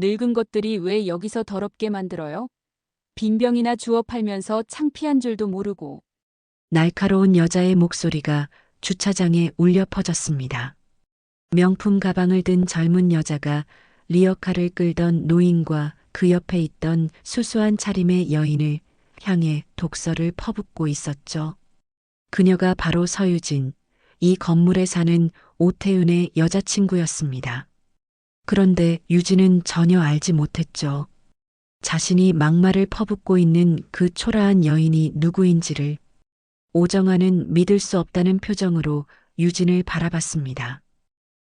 늙은 것들이 왜 여기서 더럽게 만들어요? 빈병이나 주워 팔면서 창피한 줄도 모르고. 날카로운 여자의 목소리가 주차장에 울려 퍼졌습니다. 명품 가방을 든 젊은 여자가 리어카를 끌던 노인과 그 옆에 있던 수수한 차림의 여인을 향해 독서를 퍼붓고 있었죠. 그녀가 바로 서유진, 이 건물에 사는 오태윤의 여자친구였습니다. 그런데 유진은 전혀 알지 못했죠. 자신이 막말을 퍼붓고 있는 그 초라한 여인이 누구인지를. 오정아는 믿을 수 없다는 표정으로 유진을 바라봤습니다.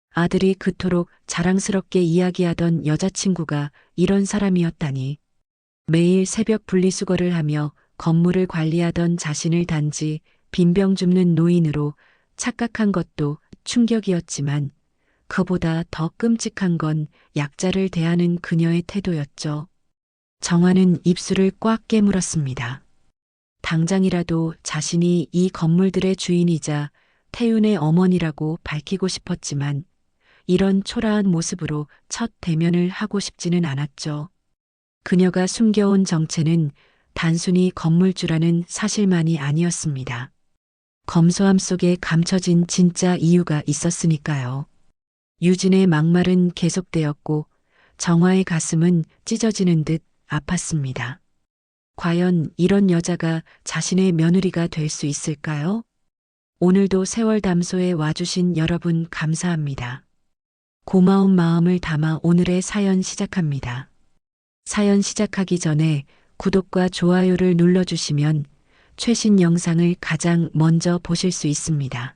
아들이 그토록 자랑스럽게 이야기하던 여자친구가 이런 사람이었다니. 매일 새벽 분리수거를 하며 건물을 관리하던 자신을 단지 빈병 줍는 노인으로 착각한 것도 충격이었지만 그보다 더 끔찍한 건 약자를 대하는 그녀의 태도였죠. 정화는 입술을 꽉 깨물었습니다. 당장이라도 자신이 이 건물들의 주인이자 태윤의 어머니라고 밝히고 싶었지만 이런 초라한 모습으로 첫 대면을 하고 싶지는 않았죠. 그녀가 숨겨온 정체는 단순히 건물주라는 사실만이 아니었습니다. 검소함 속에 감춰진 진짜 이유가 있었으니까요. 유진의 막말은 계속되었고 정화의 가슴은 찢어지는 듯 아팠습니다. 과연 이런 여자가 자신의 며느리가 될 수 있을까요? 오늘도 세월 담소에 와주신 여러분 감사합니다. 고마운 마음을 담아 오늘의 사연 시작합니다. 사연 시작하기 전에 구독과 좋아요를 눌러주시면 최신 영상을 가장 먼저 보실 수 있습니다.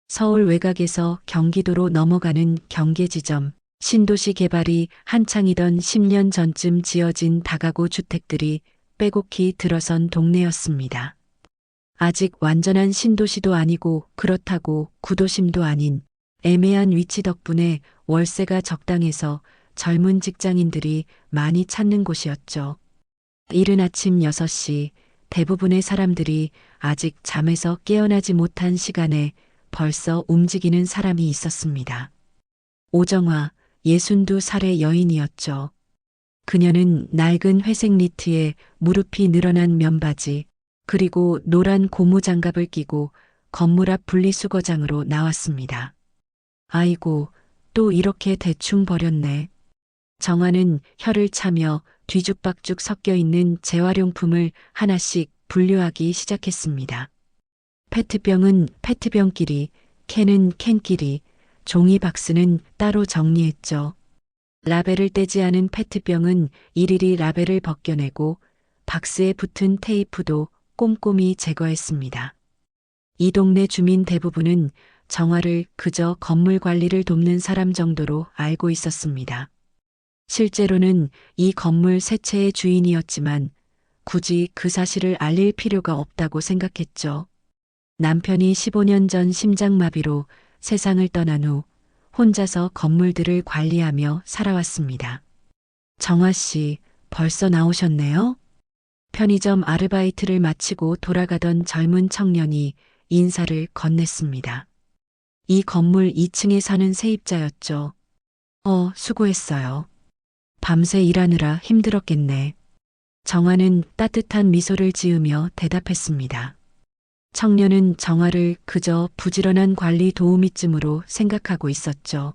서울 외곽에서 경기도로 넘어가는 경계지점, 신도시 개발이 한창이던 10년 전쯤 지어진 다가구 주택들이 빼곡히 들어선 동네였습니다. 아직 완전한 신도시도 아니고 그렇다고 구도심도 아닌 애매한 위치 덕분에 월세가 적당해서 젊은 직장인들이 많이 찾는 곳이었죠. 이른 아침 6시 대부분의 사람들이 아직 잠에서 깨어나지 못한 시간에 벌써 움직이는 사람이 있었습니다. 오정화, 62살의 여인이었죠. 그녀는 낡은 회색 니트에 무릎이 늘어난 면바지, 그리고 노란 고무장갑을 끼고 건물 앞 분리수거장으로 나왔습니다. 아이고, 또 이렇게 대충 버렸네. 정화는 혀를 차며 뒤죽박죽 섞여 있는 재활용품을 하나씩 분류하기 시작했습니다. 페트병은 페트병끼리, 캔은 캔끼리, 종이 박스는 따로 정리했죠. 라벨을 떼지 않은 페트병은 일일이 라벨을 벗겨내고 박스에 붙은 테이프도 꼼꼼히 제거했습니다. 이 동네 주민 대부분은 정화를 그저 건물 관리를 돕는 사람 정도로 알고 있었습니다. 실제로는 이 건물 세 채의 주인이었지만 굳이 그 사실을 알릴 필요가 없다고 생각했죠. 남편이 15년 전 심장마비로 세상을 떠난 후 혼자서 건물들을 관리하며 살아왔습니다. 정화 씨, 벌써 나오셨네요? 편의점 아르바이트를 마치고 돌아가던 젊은 청년이 인사를 건넸습니다. 이 건물 2층에 사는 세입자였죠. 수고했어요. 밤새 일하느라 힘들었겠네. 정화는 따뜻한 미소를 지으며 대답했습니다. 청년은 정화를 그저 부지런한 관리 도우미쯤으로 생각하고 있었죠.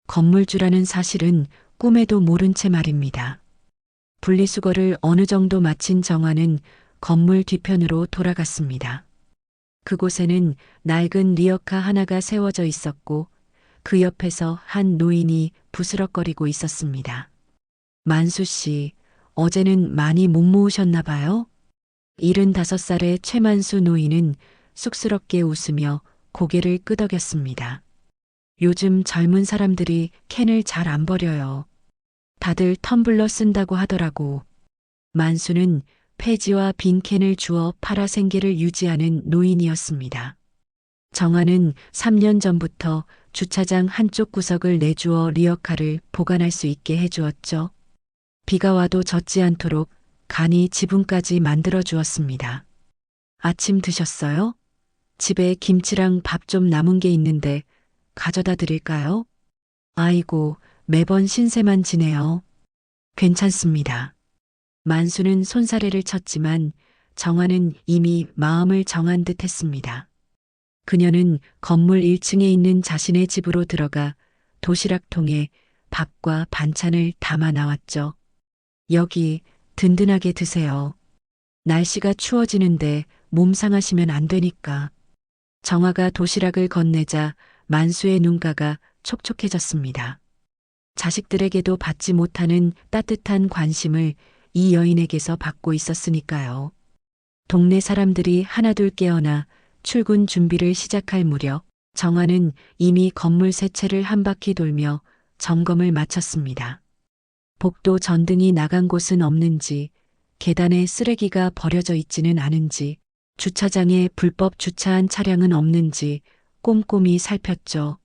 건물주라는 사실은 꿈에도 모른 채 말입니다. 분리수거를 어느 정도 마친 정화는 건물 뒤편으로 돌아갔습니다. 그곳에는 낡은 리어카 하나가 세워져 있었고 그 옆에서 한 노인이 부스럭거리고 있었습니다. 만수 씨, 어제는 많이 못 모으셨나 봐요? 75살의 최만수 노인은 쑥스럽게 웃으며 고개를 끄덕였습니다. 요즘 젊은 사람들이 캔을 잘 안 버려요. 다들 텀블러 쓴다고 하더라고. 만수는 폐지와 빈 캔을 주워 팔아 생계를 유지하는 노인이었습니다. 정화는 3년 전부터 주차장 한쪽 구석을 내주어 리어카를 보관할 수 있게 해주었죠. 비가 와도 젖지 않도록 간이 지붕까지 만들어 주었습니다. 아침 드셨어요? 집에 김치랑 밥 좀 남은 게 있는데 가져다 드릴까요? 아이고, 매번 신세만 지네요. 괜찮습니다. 만수는 손사래를 쳤지만 정화는 이미 마음을 정한 듯 했습니다. 그녀는 건물 1층에 있는 자신의 집으로 들어가 도시락통에 밥과 반찬을 담아 나왔죠. 여기 든든하게 드세요. 날씨가 추워지는데 몸 상하시면 안 되니까. 정화가 도시락을 건네자 만수의 눈가가 촉촉해졌습니다. 자식들에게도 받지 못하는 따뜻한 관심을 이 여인에게서 받고 있었으니까요. 동네 사람들이 하나둘 깨어나 출근 준비를 시작할 무렵 정화는 이미 건물 세 채를 한 바퀴 돌며 점검을 마쳤습니다. 복도 전등이 나간 곳은 없는지, 계단에 쓰레기가 버려져 있지는 않은지, 주차장에 불법 주차한 차량은 없는지 꼼꼼히 살폈죠.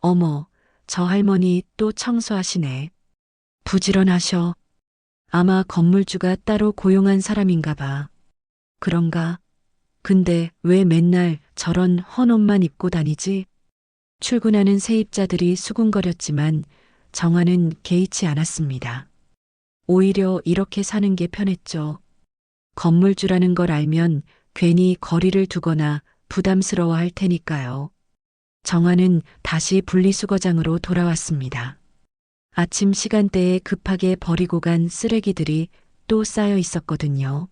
어머, 저 할머니 또 청소하시네. 부지런하셔. 아마 건물주가 따로 고용한 사람인가 봐. 그런가? 근데 왜 맨날 저런 헌 옷만 입고 다니지? 출근하는 세입자들이 수군거렸지만 정화는 개의치 않았습니다. 오히려 이렇게 사는 게 편했죠. 건물주라는 걸 알면 괜히 거리를 두거나 부담스러워할 테니까요. 정화는 다시 분리수거장으로 돌아왔습니다. 아침 시간대에 급하게 버리고 간 쓰레기들이 또 쌓여 있었거든요.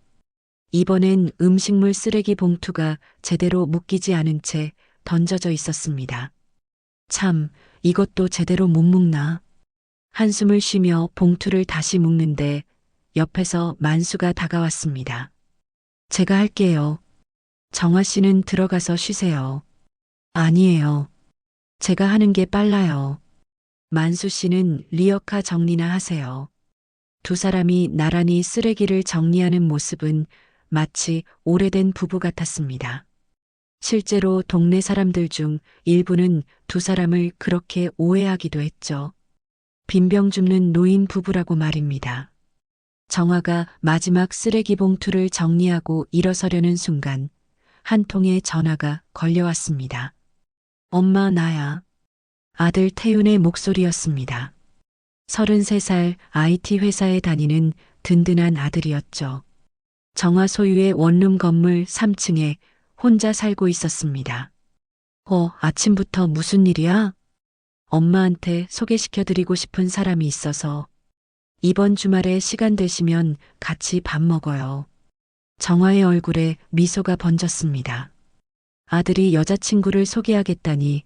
이번엔 음식물 쓰레기 봉투가 제대로 묶이지 않은 채 던져져 있었습니다. 참, 이것도 제대로 못 묶나. 한숨을 쉬며 봉투를 다시 묶는데 옆에서 만수가 다가왔습니다. 제가 할게요. 정화 씨는 들어가서 쉬세요. 아니에요. 제가 하는 게 빨라요. 만수 씨는 리어카 정리나 하세요. 두 사람이 나란히 쓰레기를 정리하는 모습은 마치 오래된 부부 같았습니다. 실제로 동네 사람들 중 일부는 두 사람을 그렇게 오해하기도 했죠. 빈병 줍는 노인 부부라고 말입니다. 정화가 마지막 쓰레기 봉투를 정리하고 일어서려는 순간 한 통의 전화가 걸려왔습니다. 엄마, 나야. 아들 태윤의 목소리였습니다. 33살 IT 회사에 다니는 든든한 아들이었죠. 정화 소유의 원룸 건물 3층에 혼자 살고 있었습니다. 아침부터 무슨 일이야? 엄마한테 소개시켜드리고 싶은 사람이 있어서 이번 주말에 시간 되시면 같이 밥 먹어요. 정화의 얼굴에 미소가 번졌습니다. 아들이 여자친구를 소개하겠다니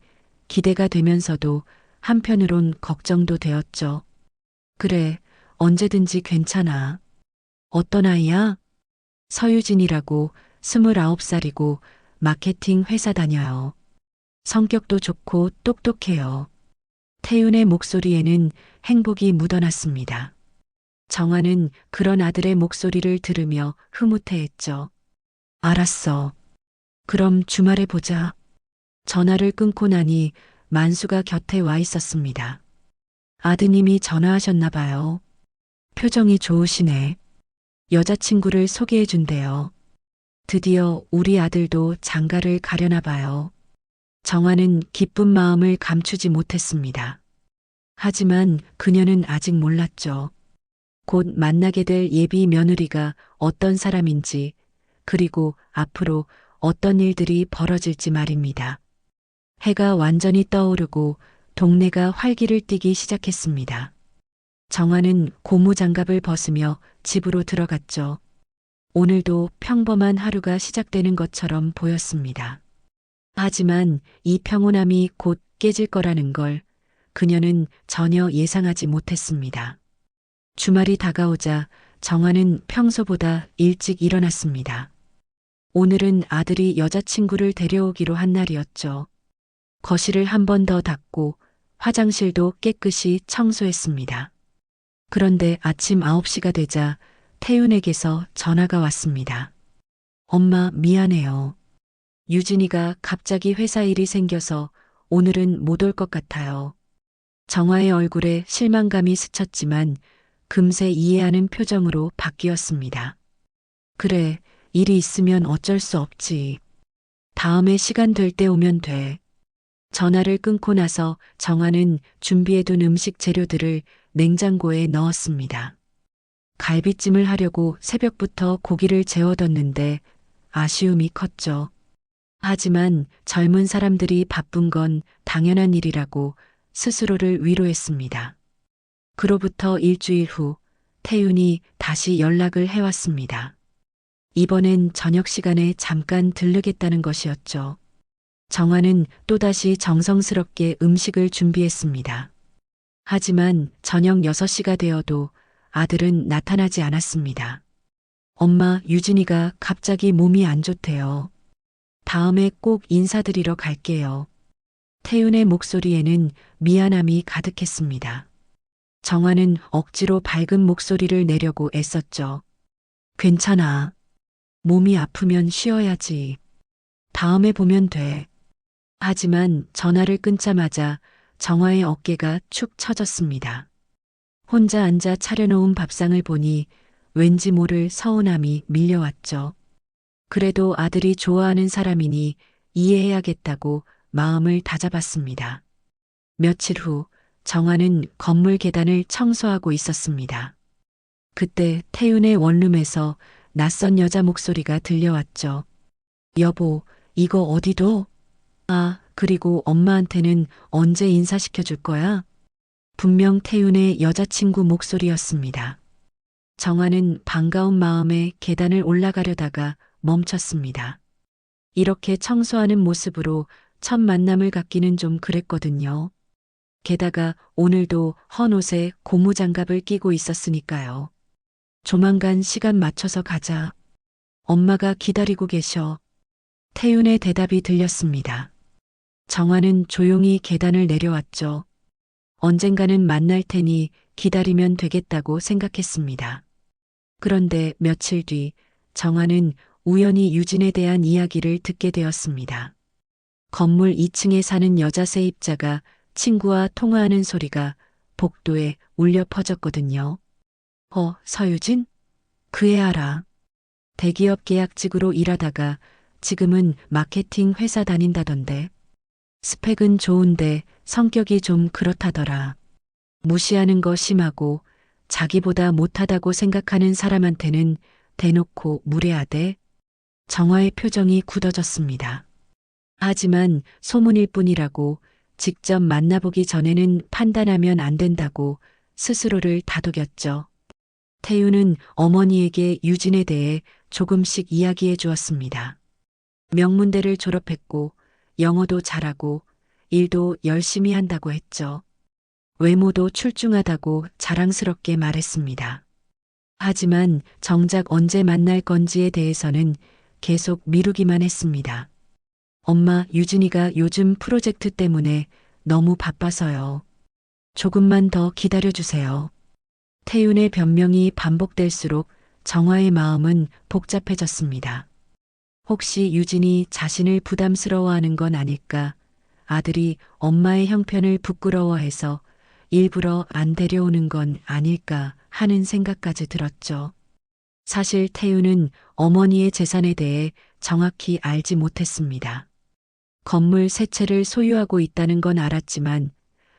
기대가 되면서도 한편으론 걱정도 되었죠. 그래, 언제든지 괜찮아. 어떤 아이야? 서유진이라고 29살이고 마케팅 회사 다녀요. 성격도 좋고 똑똑해요. 태윤의 목소리에는 행복이 묻어났습니다. 정화는 그런 아들의 목소리를 들으며 흐뭇해했죠. 알았어. 그럼 주말에 보자. 전화를 끊고 나니 만수가 곁에 와 있었습니다. 아드님이 전화하셨나 봐요. 표정이 좋으시네. 여자친구를 소개해 준대요. 드디어 우리 아들도 장가를 가려나 봐요. 정화는 기쁜 마음을 감추지 못했습니다. 하지만 그녀는 아직 몰랐죠. 곧 만나게 될 예비 며느리가 어떤 사람인지, 그리고 앞으로 어떤 일들이 벌어질지 말입니다. 해가 완전히 떠오르고 동네가 활기를 띠기 시작했습니다. 정화는 고무장갑을 벗으며 집으로 들어갔죠. 오늘도 평범한 하루가 시작되는 것처럼 보였습니다. 하지만 이 평온함이 곧 깨질 거라는 걸 그녀는 전혀 예상하지 못했습니다. 주말이 다가오자 정화는 평소보다 일찍 일어났습니다. 오늘은 아들이 여자친구를 데려오기로 한 날이었죠. 거실을 한 번 더 닦고 화장실도 깨끗이 청소했습니다. 그런데 아침 9시가 되자 태윤에게서 전화가 왔습니다. 엄마, 미안해요. 유진이가 갑자기 회사 일이 생겨서 오늘은 못 올 것 같아요. 정화의 얼굴에 실망감이 스쳤지만 금세 이해하는 표정으로 바뀌었습니다. 그래, 일이 있으면 어쩔 수 없지. 다음에 시간 될 때 오면 돼. 전화를 끊고 나서 정화는 준비해둔 음식 재료들을 냉장고에 넣었습니다. 갈비찜을 하려고 새벽부터 고기를 재워뒀는데 아쉬움이 컸죠. 하지만 젊은 사람들이 바쁜 건 당연한 일이라고 스스로를 위로했습니다. 그로부터 일주일 후 태윤이 다시 연락을 해왔습니다. 이번엔 저녁 시간에 잠깐 들르겠다는 것이었죠. 정화는 또다시 정성스럽게 음식을 준비했습니다. 하지만 저녁 6시가 되어도 아들은 나타나지 않았습니다. 엄마, 유진이가 갑자기 몸이 안 좋대요. 다음에 꼭 인사드리러 갈게요. 태윤의 목소리에는 미안함이 가득했습니다. 정화는 억지로 밝은 목소리를 내려고 애썼죠. 괜찮아. 몸이 아프면 쉬어야지. 다음에 보면 돼. 하지만 전화를 끊자마자 정화의 어깨가 축 처졌습니다. 혼자 앉아 차려놓은 밥상을 보니 왠지 모를 서운함이 밀려왔죠. 그래도 아들이 좋아하는 사람이니 이해해야겠다고 마음을 다잡았습니다. 며칠 후 정화는 건물 계단을 청소하고 있었습니다. 그때 태윤의 원룸에서 낯선 여자 목소리가 들려왔죠. 여보, 이거 어디도? 아, 그리고 엄마한테는 언제 인사시켜 줄 거야? 분명 태윤의 여자친구 목소리였습니다. 정화는 반가운 마음에 계단을 올라가려다가 멈췄습니다. 이렇게 청소하는 모습으로 첫 만남을 갖기는 좀 그랬거든요. 게다가 오늘도 헌 옷에 고무장갑을 끼고 있었으니까요. 조만간 시간 맞춰서 가자. 엄마가 기다리고 계셔. 태윤의 대답이 들렸습니다. 정화는 조용히 계단을 내려왔죠. 언젠가는 만날 테니 기다리면 되겠다고 생각했습니다. 그런데 며칠 뒤 정화는 우연히 유진에 대한 이야기를 듣게 되었습니다. 건물 2층에 사는 여자 세입자가 친구와 통화하는 소리가 복도에 울려 퍼졌거든요. 서유진? 그 애 알아. 대기업 계약직으로 일하다가 지금은 마케팅 회사 다닌다던데. 스펙은 좋은데 성격이 좀 그렇다더라. 무시하는 거 심하고 자기보다 못하다고 생각하는 사람한테는 대놓고 무례하대. 정화의 표정이 굳어졌습니다. 하지만 소문일 뿐이라고 직접 만나보기 전에는 판단하면 안 된다고 스스로를 다독였죠. 태윤은 어머니에게 유진에 대해 조금씩 이야기해 주었습니다. 명문대를 졸업했고 영어도 잘하고 일도 열심히 한다고 했죠. 외모도 출중하다고 자랑스럽게 말했습니다. 하지만 정작 언제 만날 건지에 대해서는 계속 미루기만 했습니다. 엄마, 유진이가 요즘 프로젝트 때문에 너무 바빠서요. 조금만 더 기다려주세요. 태윤의 변명이 반복될수록 정화의 마음은 복잡해졌습니다. 혹시 유진이 자신을 부담스러워하는 건 아닐까? 아들이 엄마의 형편을 부끄러워해서 일부러 안 데려오는 건 아닐까 하는 생각까지 들었죠. 사실 태윤은 어머니의 재산에 대해 정확히 알지 못했습니다. 건물 세 채를 소유하고 있다는 건 알았지만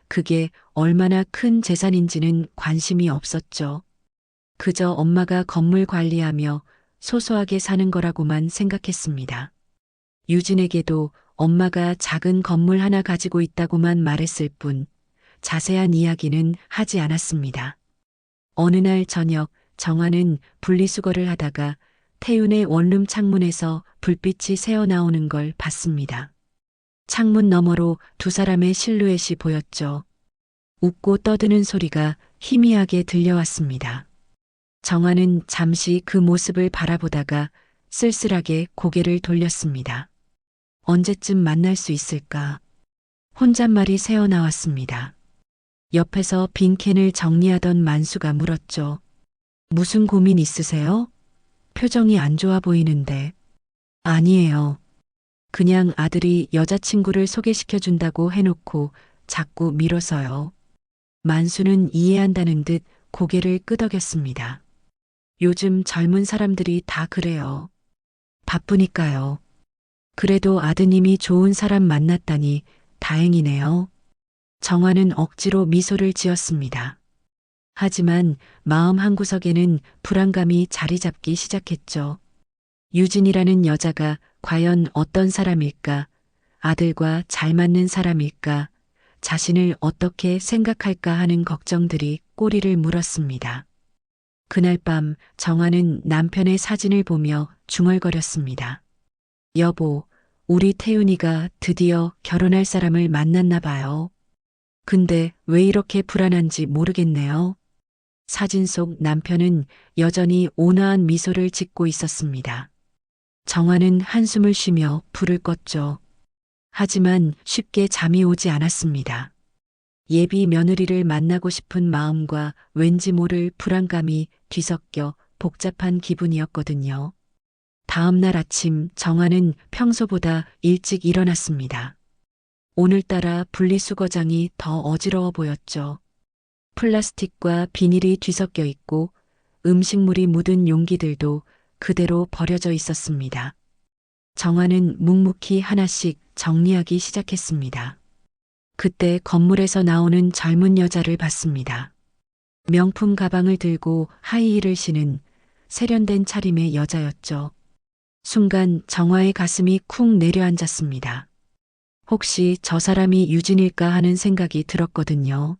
그게 얼마나 큰 재산인지는 관심이 없었죠. 그저 엄마가 건물 관리하며 소소하게 사는 거라고만 생각했습니다. 유진에게도 엄마가 작은 건물 하나 가지고 있다고만 말했을 뿐 자세한 이야기는 하지 않았습니다. 어느 날 저녁 정화는 분리수거를 하다가 태윤의 원룸 창문에서 불빛이 새어나오는 걸 봤습니다. 창문 너머로 두 사람의 실루엣이 보였죠. 웃고 떠드는 소리가 희미하게 들려왔습니다. 정화는 잠시 그 모습을 바라보다가 쓸쓸하게 고개를 돌렸습니다. 언제쯤 만날 수 있을까? 혼잣말이 새어나왔습니다. 옆에서 빈 캔을 정리하던 만수가 물었죠. 무슨 고민 있으세요? 표정이 안 좋아 보이는데. 아니에요. 그냥 아들이 여자친구를 소개시켜준다고 해놓고 자꾸 미뤄서요. 만수는 이해한다는 듯 고개를 끄덕였습니다. 요즘 젊은 사람들이 다 그래요. 바쁘니까요. 그래도 아드님이 좋은 사람 만났다니 다행이네요. 정화는 억지로 미소를 지었습니다. 하지만 마음 한구석에는 불안감이 자리 잡기 시작했죠. 유진이라는 여자가 과연 어떤 사람일까? 아들과 잘 맞는 사람일까? 자신을 어떻게 생각할까 하는 걱정들이 꼬리를 물었습니다. 그날 밤 정화는 남편의 사진을 보며 중얼거렸습니다. 여보, 우리 태윤이가 드디어 결혼할 사람을 만났나 봐요. 근데 왜 이렇게 불안한지 모르겠네요. 사진 속 남편은 여전히 온화한 미소를 짓고 있었습니다. 정화는 한숨을 쉬며 불을 껐죠. 하지만 쉽게 잠이 오지 않았습니다. 예비 며느리를 만나고 싶은 마음과 왠지 모를 불안감이 뒤섞여 복잡한 기분이었거든요. 다음 날 아침 정화는 평소보다 일찍 일어났습니다. 오늘따라 분리수거장이 더 어지러워 보였죠. 플라스틱과 비닐이 뒤섞여 있고 음식물이 묻은 용기들도 그대로 버려져 있었습니다. 정화는 묵묵히 하나씩 정리하기 시작했습니다. 그때 건물에서 나오는 젊은 여자를 봤습니다. 명품 가방을 들고 하이힐을 신은 세련된 차림의 여자였죠. 순간 정화의 가슴이 쿵 내려앉았습니다. 혹시 저 사람이 유진일까 하는 생각이 들었거든요.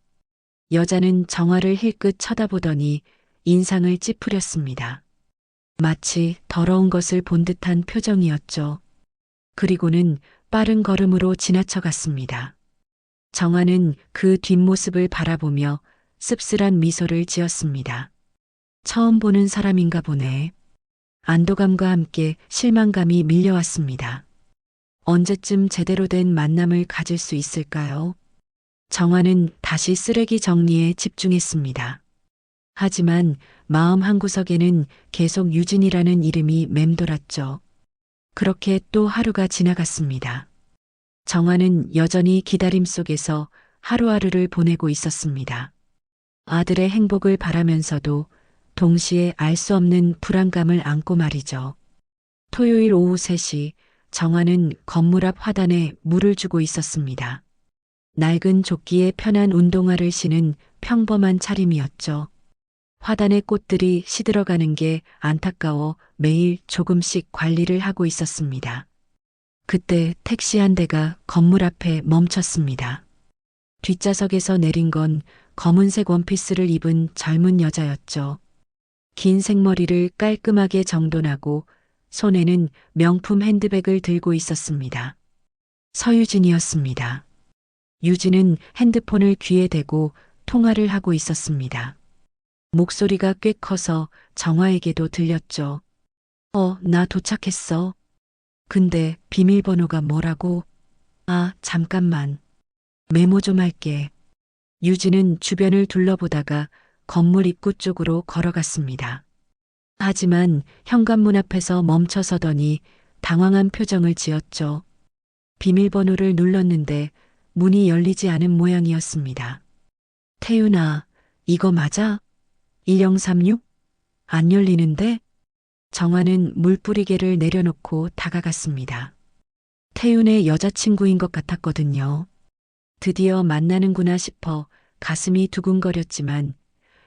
여자는 정화를 힐끗 쳐다보더니 인상을 찌푸렸습니다. 마치 더러운 것을 본 듯한 표정이었죠. 그리고는 빠른 걸음으로 지나쳐갔습니다. 정화는 그 뒷모습을 바라보며 씁쓸한 미소를 지었습니다. 처음 보는 사람인가 보네. 안도감과 함께 실망감이 밀려왔습니다. 언제쯤 제대로 된 만남을 가질 수 있을까요? 정화는 다시 쓰레기 정리에 집중했습니다. 하지만 마음 한구석에는 계속 유진이라는 이름이 맴돌았죠. 그렇게 또 하루가 지나갔습니다. 정화는 여전히 기다림 속에서 하루하루를 보내고 있었습니다. 아들의 행복을 바라면서도 동시에 알 수 없는 불안감을 안고 말이죠. 토요일 오후 3시 정화는 건물 앞 화단에 물을 주고 있었습니다. 낡은 조끼에 편한 운동화를 신은 평범한 차림이었죠. 화단의 꽃들이 시들어가는 게 안타까워 매일 조금씩 관리를 하고 있었습니다. 그때 택시 한 대가 건물 앞에 멈췄습니다. 뒷좌석에서 내린 건 검은색 원피스를 입은 젊은 여자였죠. 긴 생머리를 깔끔하게 정돈하고 손에는 명품 핸드백을 들고 있었습니다. 서유진이었습니다. 유진은 핸드폰을 귀에 대고 통화를 하고 있었습니다. 목소리가 꽤 커서 정화에게도 들렸죠. 나 도착했어. 근데 비밀번호가 뭐라고? 아, 잠깐만. 메모 좀 할게. 유진은 주변을 둘러보다가 건물 입구 쪽으로 걸어갔습니다. 하지만 현관문 앞에서 멈춰서더니 당황한 표정을 지었죠. 비밀번호를 눌렀는데 문이 열리지 않은 모양이었습니다. 태윤아, 이거 맞아? 1036? 안 열리는데? 정화는 물뿌리개를 내려놓고 다가갔습니다. 태윤의 여자친구인 것 같았거든요. 드디어 만나는구나 싶어 가슴이 두근거렸지만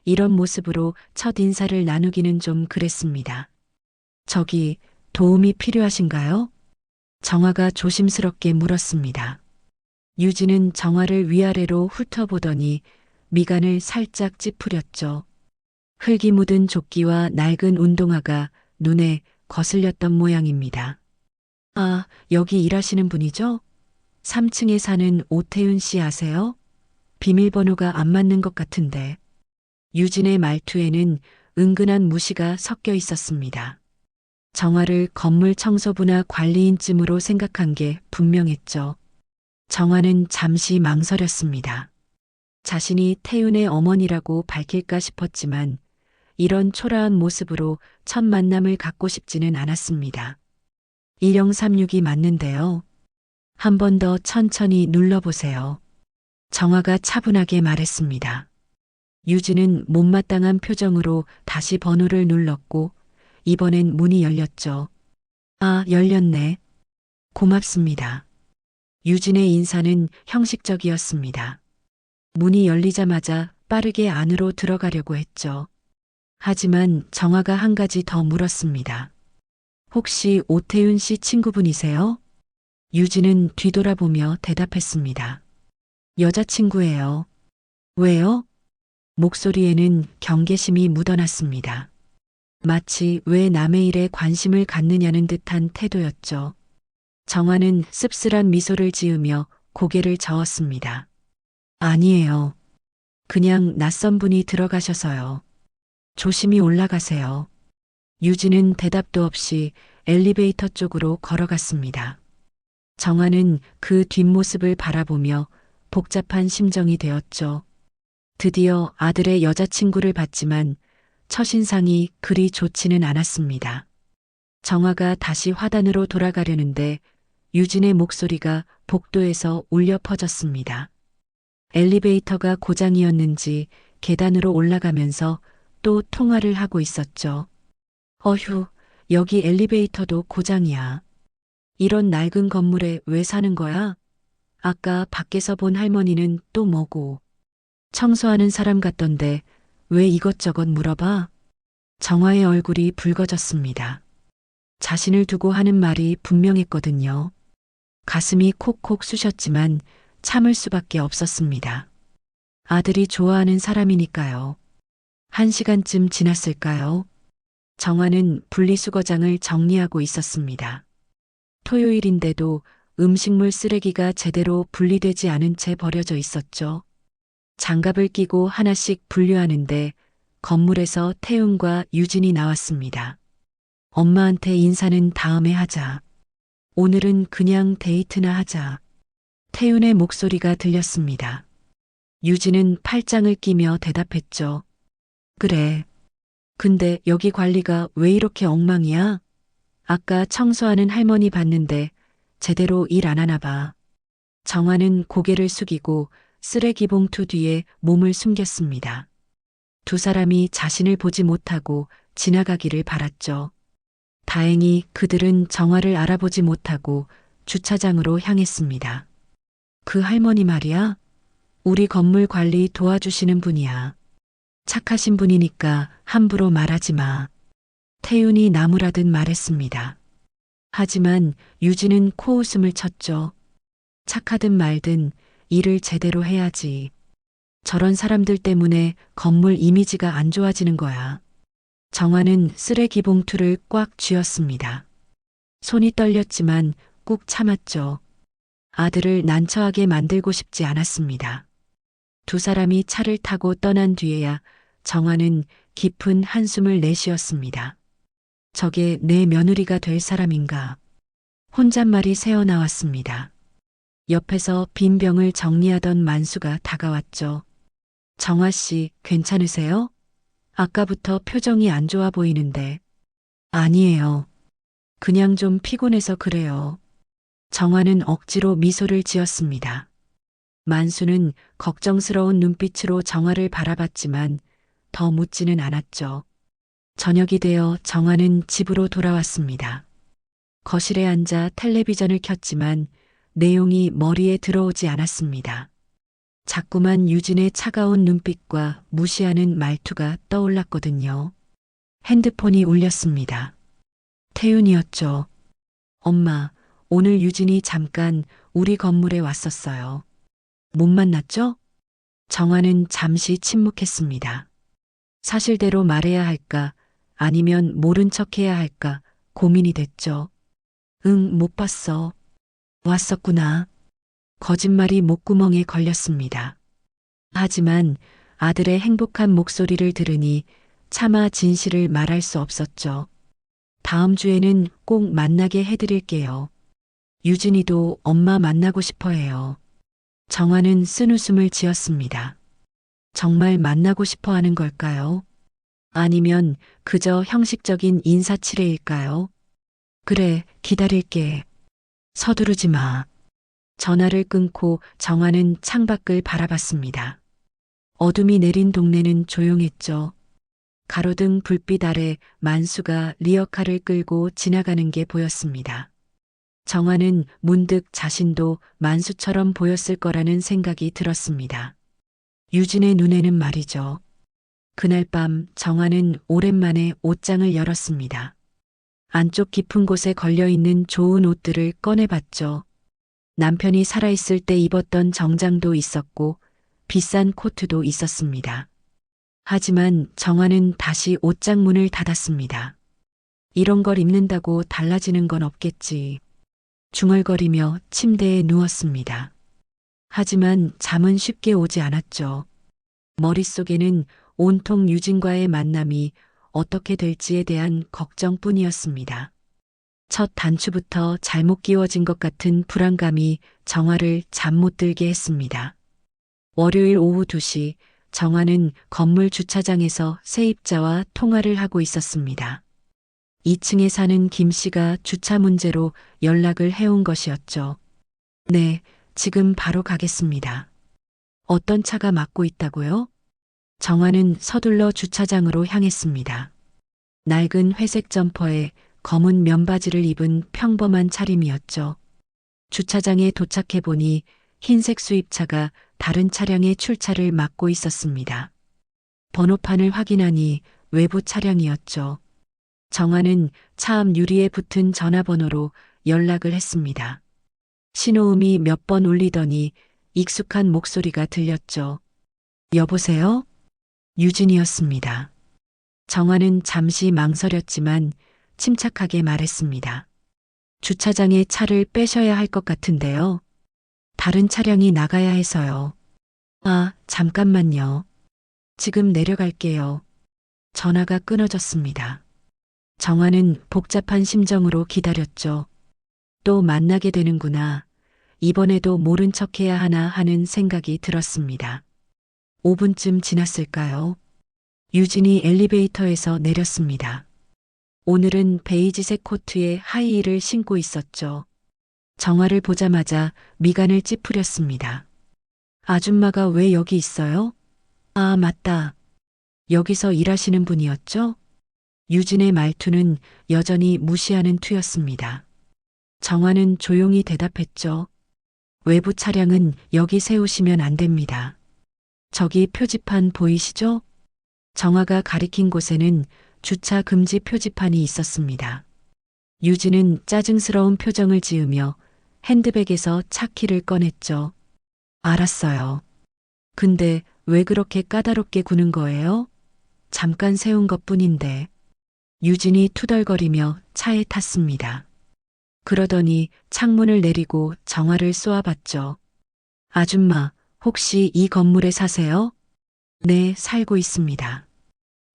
이런 모습으로 첫 인사를 나누기는 좀 그랬습니다. 저기 도움이 필요하신가요? 정화가 조심스럽게 물었습니다. 유진은 정화를 위아래로 훑어보더니 미간을 살짝 찌푸렸죠. 흙이 묻은 조끼와 낡은 운동화가 눈에 거슬렸던 모양입니다. 아, 여기 일하시는 분이죠? 3층에 사는 오태윤 씨 아세요? 비밀번호가 안 맞는 것 같은데. 유진의 말투에는 은근한 무시가 섞여 있었습니다. 정화를 건물 청소부나 관리인쯤으로 생각한 게 분명했죠. 정화는 잠시 망설였습니다. 자신이 태윤의 어머니라고 밝힐까 싶었지만 이런 초라한 모습으로 첫 만남을 갖고 싶지는 않았습니다. 1036이 맞는데요. 한 번 더 천천히 눌러보세요. 정화가 차분하게 말했습니다. 유진은 못마땅한 표정으로 다시 번호를 눌렀고 이번엔 문이 열렸죠. 아, 열렸네. 고맙습니다. 유진의 인사는 형식적이었습니다. 문이 열리자마자 빠르게 안으로 들어가려고 했죠. 하지만 정화가 한 가지 더 물었습니다. 혹시 오태윤 씨 친구분이세요? 유진은 뒤돌아보며 대답했습니다. 여자친구예요. 왜요? 목소리에는 경계심이 묻어났습니다. 마치 왜 남의 일에 관심을 갖느냐는 듯한 태도였죠. 정화는 씁쓸한 미소를 지으며 고개를 저었습니다. 아니에요. 그냥 낯선 분이 들어가셔서요. 조심히 올라가세요. 유진은 대답도 없이 엘리베이터 쪽으로 걸어갔습니다. 정화는 그 뒷모습을 바라보며 복잡한 심정이 되었죠. 드디어 아들의 여자친구를 봤지만 첫인상이 그리 좋지는 않았습니다. 정화가 다시 화단으로 돌아가려는데 유진의 목소리가 복도에서 울려 퍼졌습니다. 엘리베이터가 고장이었는지 계단으로 올라가면서 또 통화를 하고 있었죠. 어휴, 여기 엘리베이터도 고장이야. 이런 낡은 건물에 왜 사는 거야? 아까 밖에서 본 할머니는 또 뭐고? 청소하는 사람 같던데 왜 이것저것 물어봐? 정화의 얼굴이 붉어졌습니다. 자신을 두고 하는 말이 분명했거든요. 가슴이 콕콕 쑤셨지만 참을 수밖에 없었습니다. 아들이 좋아하는 사람이니까요. 1시간쯤 지났을까요? 정화는 분리수거장을 정리하고 있었습니다. 토요일인데도 음식물 쓰레기가 제대로 분리되지 않은 채 버려져 있었죠. 장갑을 끼고 하나씩 분류하는데 건물에서 태훈과 유진이 나왔습니다. 엄마한테 인사는 다음에 하자. 오늘은 그냥 데이트나 하자. 태훈의 목소리가 들렸습니다. 유진은 팔짱을 끼며 대답했죠. 그래. 근데 여기 관리가 왜 이렇게 엉망이야? 아까 청소하는 할머니 봤는데 제대로 일 안 하나 봐. 정화는 고개를 숙이고 쓰레기 봉투 뒤에 몸을 숨겼습니다. 두 사람이 자신을 보지 못하고 지나가기를 바랐죠. 다행히 그들은 정화를 알아보지 못하고 주차장으로 향했습니다. 그 할머니 말이야? 우리 건물 관리 도와주시는 분이야. 착하신 분이니까 함부로 말하지 마. 태윤이 나무라듯 말했습니다. 하지만 유진은 코웃음을 쳤죠. 착하든 말든 일을 제대로 해야지. 저런 사람들 때문에 건물 이미지가 안 좋아지는 거야. 정화는 쓰레기 봉투를 꽉 쥐었습니다. 손이 떨렸지만 꾹 참았죠. 아들을 난처하게 만들고 싶지 않았습니다. 두 사람이 차를 타고 떠난 뒤에야 정화는 깊은 한숨을 내쉬었습니다. 저게 내 며느리가 될 사람인가? 혼잣말이 새어나왔습니다. 옆에서 빈 병을 정리하던 만수가 다가왔죠. 정화 씨, 괜찮으세요? 아까부터 표정이 안 좋아 보이는데. 아니에요. 그냥 좀 피곤해서 그래요. 정화는 억지로 미소를 지었습니다. 만수는 걱정스러운 눈빛으로 정화를 바라봤지만 더 묻지는 않았죠. 저녁이 되어 정화는 집으로 돌아왔습니다. 거실에 앉아 텔레비전을 켰지만 내용이 머리에 들어오지 않았습니다. 자꾸만 유진의 차가운 눈빛과 무시하는 말투가 떠올랐거든요. 핸드폰이 울렸습니다. 태윤이었죠. 엄마, 오늘 유진이 잠깐 우리 건물에 왔었어요. 못 만났죠? 정화는 잠시 침묵했습니다. 사실대로 말해야 할까, 아니면 모른 척 해야 할까 고민이 됐죠. 응, 못 봤어. 왔었구나. 거짓말이 목구멍에 걸렸습니다. 하지만 아들의 행복한 목소리를 들으니 차마 진실을 말할 수 없었죠. 다음 주에는 꼭 만나게 해드릴게요. 유진이도 엄마 만나고 싶어 해요. 정화는 쓴웃음을 지었습니다. 정말 만나고 싶어 하는 걸까요? 아니면 그저 형식적인 인사치레일까요? 그래, 기다릴게. 서두르지 마. 전화를 끊고 정화는 창밖을 바라봤습니다. 어둠이 내린 동네는 조용했죠. 가로등 불빛 아래 만수가 리어카를 끌고 지나가는 게 보였습니다. 정화는 문득 자신도 만수처럼 보였을 거라는 생각이 들었습니다. 유진의 눈에는 말이죠. 그날 밤 정화는 오랜만에 옷장을 열었습니다. 안쪽 깊은 곳에 걸려있는 좋은 옷들을 꺼내봤죠. 남편이 살아있을 때 입었던 정장도 있었고 비싼 코트도 있었습니다. 하지만 정화는 다시 옷장 문을 닫았습니다. 이런 걸 입는다고 달라지는 건 없겠지. 중얼거리며 침대에 누웠습니다. 하지만 잠은 쉽게 오지 않았죠. 머릿속에는 온통 유진과의 만남이 어떻게 될지에 대한 걱정뿐이었습니다. 첫 단추부터 잘못 끼워진 것 같은 불안감이 정화를 잠 못 들게 했습니다. 월요일 오후 2시 정화는 건물 주차장에서 세입자와 통화를 하고 있었습니다. 2층에 사는 김 씨가 주차 문제로 연락을 해온 것이었죠. 네, 지금 바로 가겠습니다. 어떤 차가 막고 있다고요? 정화는 서둘러 주차장으로 향했습니다. 낡은 회색 점퍼에 검은 면바지를 입은 평범한 차림이었죠. 주차장에 도착해 보니 흰색 수입차가 다른 차량의 출차를 막고 있었습니다. 번호판을 확인하니 외부 차량이었죠. 정화는 차 앞 유리에 붙은 전화번호로 연락을 했습니다. 신호음이 몇 번 울리더니 익숙한 목소리가 들렸죠. 여보세요? 유진이었습니다. 정화는 잠시 망설였지만 침착하게 말했습니다. 주차장에 차를 빼셔야 할 것 같은데요. 다른 차량이 나가야 해서요. 아, 잠깐만요. 지금 내려갈게요. 전화가 끊어졌습니다. 정화는 복잡한 심정으로 기다렸죠. 또 만나게 되는구나. 이번에도 모른 척해야 하나 하는 생각이 들었습니다. 5분쯤 지났을까요? 유진이 엘리베이터에서 내렸습니다. 오늘은 베이지색 코트에 하이힐을 신고 있었죠. 정화를 보자마자 미간을 찌푸렸습니다. 아줌마가 왜 여기 있어요? 아, 맞다. 여기서 일하시는 분이었죠? 유진의 말투는 여전히 무시하는 투였습니다. 정화는 조용히 대답했죠. 외부 차량은 여기 세우시면 안 됩니다. 저기 표지판 보이시죠? 정화가 가리킨 곳에는 주차 금지 표지판이 있었습니다. 유진은 짜증스러운 표정을 지으며 핸드백에서 차 키를 꺼냈죠. 알았어요. 근데 왜 그렇게 까다롭게 구는 거예요? 잠깐 세운 것뿐인데. 유진이 투덜거리며 차에 탔습니다. 그러더니 창문을 내리고 정화를 쏘아봤죠. 아줌마, 혹시 이 건물에 사세요? 네, 살고 있습니다.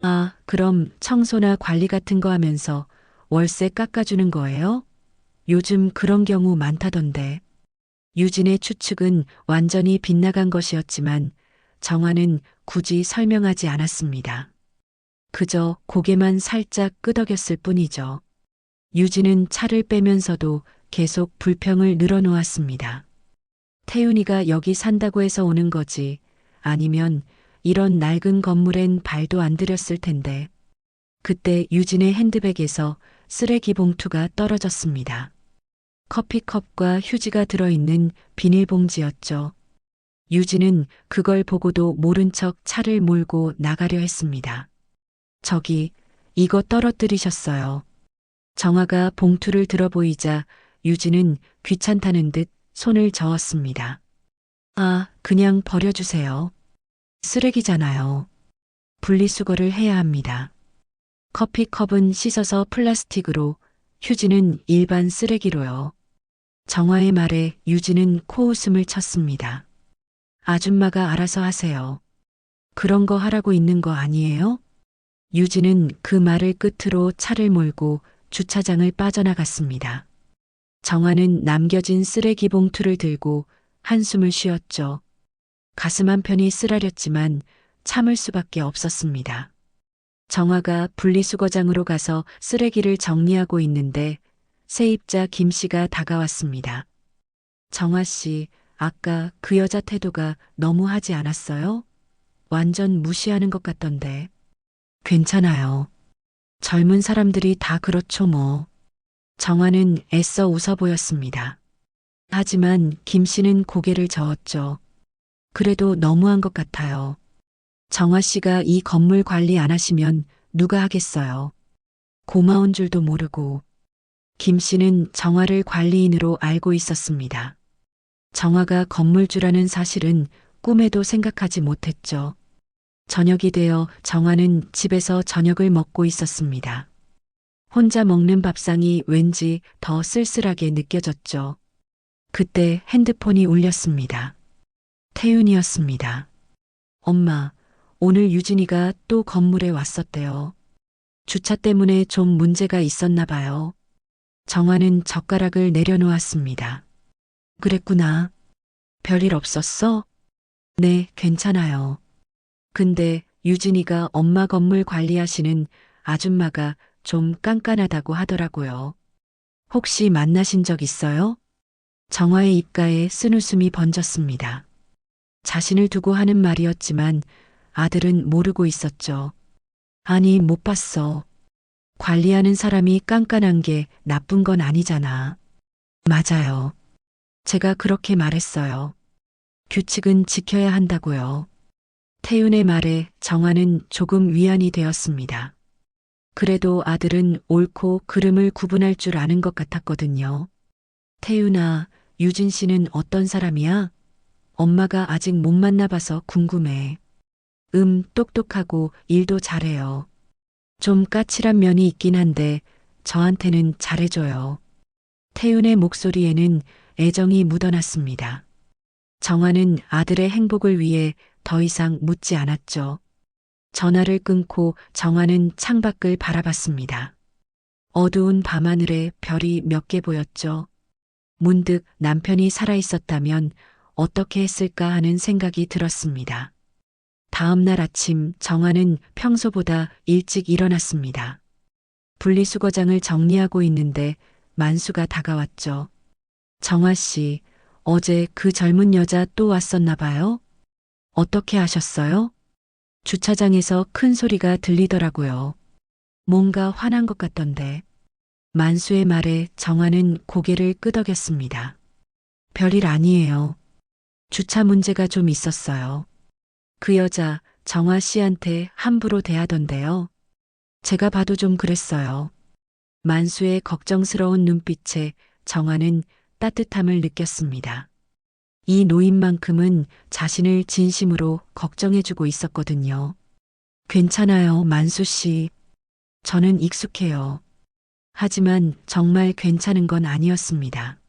아, 그럼 청소나 관리 같은 거 하면서 월세 깎아주는 거예요? 요즘 그런 경우 많다던데. 유진의 추측은 완전히 빗나간 것이었지만 정화는 굳이 설명하지 않았습니다. 그저 고개만 살짝 끄덕였을 뿐이죠. 유진은 차를 빼면서도 계속 불평을 늘어놓았습니다. 태윤이가 여기 산다고 해서 오는 거지. 아니면 이런 낡은 건물엔 발도 안 들였을 텐데. 그때 유진의 핸드백에서 쓰레기 봉투가 떨어졌습니다. 커피컵과 휴지가 들어있는 비닐봉지였죠. 유진은 그걸 보고도 모른 척 차를 몰고 나가려 했습니다. 저기, 이거 떨어뜨리셨어요. 정화가 봉투를 들어보이자 유진은 귀찮다는 듯 손을 저었습니다. 아, 그냥 버려주세요. 쓰레기잖아요. 분리수거를 해야 합니다. 커피컵은 씻어서 플라스틱으로, 휴지는 일반 쓰레기로요. 정화의 말에 유진은 코웃음을 쳤습니다. 아줌마가 알아서 하세요. 그런 거 하라고 있는 거 아니에요? 유진은 그 말을 끝으로 차를 몰고 주차장을 빠져나갔습니다. 정화는 남겨진 쓰레기 봉투를 들고 한숨을 쉬었죠. 가슴 한편이 쓰라렸지만 참을 수밖에 없었습니다. 정화가 분리수거장으로 가서 쓰레기를 정리하고 있는데 세입자 김 씨가 다가왔습니다. 정화 씨, 아까 그 여자 태도가 너무하지 않았어요? 완전 무시하는 것 같던데. 괜찮아요. 젊은 사람들이 다 그렇죠 뭐. 정화는 애써 웃어 보였습니다. 하지만 김 씨는 고개를 저었죠. 그래도 너무한 것 같아요. 정화 씨가 이 건물 관리 안 하시면 누가 하겠어요. 고마운 줄도 모르고. 김 씨는 정화를 관리인으로 알고 있었습니다. 정화가 건물주라는 사실은 꿈에도 생각하지 못했죠. 저녁이 되어 정화는 집에서 저녁을 먹고 있었습니다. 혼자 먹는 밥상이 왠지 더 쓸쓸하게 느껴졌죠. 그때 핸드폰이 울렸습니다. 태윤이었습니다. 엄마, 오늘 유진이가 또 건물에 왔었대요. 주차 때문에 좀 문제가 있었나 봐요. 정화는 젓가락을 내려놓았습니다. 그랬구나. 별일 없었어? 네, 괜찮아요. 근데 유진이가 엄마 건물 관리하시는 아줌마가 좀 깐깐하다고 하더라고요. 혹시 만나신 적 있어요? 정화의 입가에 쓴웃음이 번졌습니다. 자신을 두고 하는 말이었지만 아들은 모르고 있었죠. 아니, 못 봤어. 관리하는 사람이 깐깐한 게 나쁜 건 아니잖아. 맞아요. 제가 그렇게 말했어요. 규칙은 지켜야 한다고요. 태윤의 말에 정화는 조금 위안이 되었습니다. 그래도 아들은 옳고 그름을 구분할 줄 아는 것 같았거든요. 태윤아, 유진 씨는 어떤 사람이야? 엄마가 아직 못 만나봐서 궁금해. 똑똑하고 일도 잘해요. 좀 까칠한 면이 있긴 한데 저한테는 잘해줘요. 태윤의 목소리에는 애정이 묻어났습니다. 정화는 아들의 행복을 위해 더 이상 묻지 않았죠. 전화를 끊고 정화는 창밖을 바라봤습니다. 어두운 밤하늘에 별이 몇 개 보였죠. 문득 남편이 살아있었다면 어떻게 했을까 하는 생각이 들었습니다. 다음 날 아침 정화는 평소보다 일찍 일어났습니다. 분리수거장을 정리하고 있는데 만수가 다가왔죠. 정화 씨, 어제 그 젊은 여자 또 왔었나 봐요? 어떻게 하셨어요? 주차장에서 큰 소리가 들리더라고요. 뭔가 화난 것 같던데. 만수의 말에 정화는 고개를 끄덕였습니다. 별일 아니에요. 주차 문제가 좀 있었어요. 그 여자 정화 씨한테 함부로 대하던데요. 제가 봐도 좀 그랬어요. 만수의 걱정스러운 눈빛에 정화는 따뜻함을 느꼈습니다. 이 노인만큼은 자신을 진심으로 걱정해주고 있었거든요. 괜찮아요, 만수 씨. 저는 익숙해요. 하지만 정말 괜찮은 건 아니었습니다.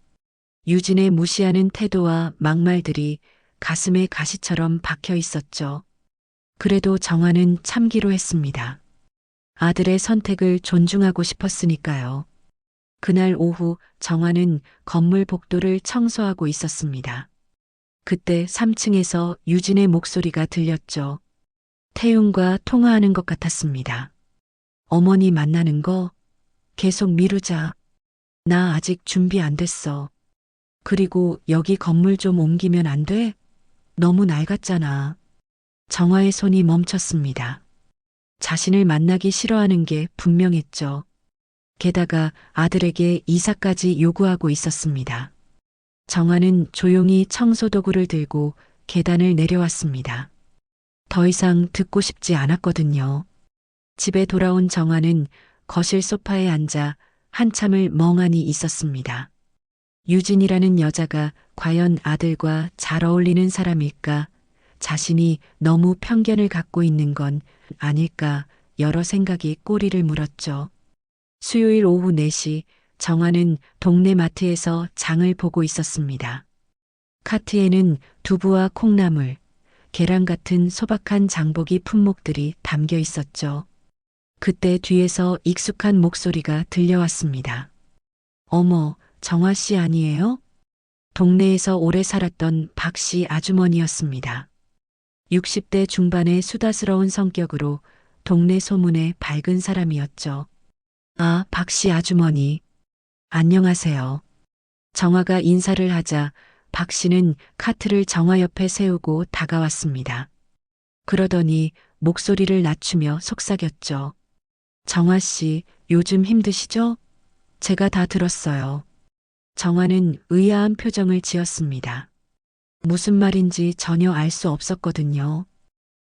유진의 무시하는 태도와 막말들이 가슴에 가시처럼 박혀 있었죠. 그래도 정화는 참기로 했습니다. 아들의 선택을 존중하고 싶었으니까요. 그날 오후 정화는 건물 복도를 청소하고 있었습니다. 그때 3층에서 유진의 목소리가 들렸죠. 태윤과 통화하는 것 같았습니다. 어머니 만나는 거 계속 미루자. 나 아직 준비 안 됐어. 그리고 여기 건물 좀 옮기면 안 돼? 너무 낡았잖아. 정화의 손이 멈췄습니다. 자신을 만나기 싫어하는 게 분명했죠. 게다가 아들에게 이사까지 요구하고 있었습니다. 정화는 조용히 청소도구를 들고 계단을 내려왔습니다. 더 이상 듣고 싶지 않았거든요. 집에 돌아온 정화는 거실 소파에 앉아 한참을 멍하니 있었습니다. 유진이라는 여자가 과연 아들과 잘 어울리는 사람일까? 자신이 너무 편견을 갖고 있는 건 아닐까? 여러 생각이 꼬리를 물었죠. 수요일 오후 4시 정화는 동네 마트에서 장을 보고 있었습니다. 카트에는 두부와 콩나물, 계란 같은 소박한 장보기 품목들이 담겨 있었죠. 그때 뒤에서 익숙한 목소리가 들려왔습니다. 어머, 정화 씨 아니에요? 동네에서 오래 살았던 박 씨 아주머니였습니다. 60대 중반의 수다스러운 성격으로 동네 소문에 밝은 사람이었죠. 아, 박 씨 아주머니. 안녕하세요. 정화가 인사를 하자 박 씨는 카트를 정화 옆에 세우고 다가왔습니다. 그러더니 목소리를 낮추며 속삭였죠. 정화 씨, 요즘 힘드시죠? 제가 다 들었어요. 정화는 의아한 표정을 지었습니다. 무슨 말인지 전혀 알 수 없었거든요.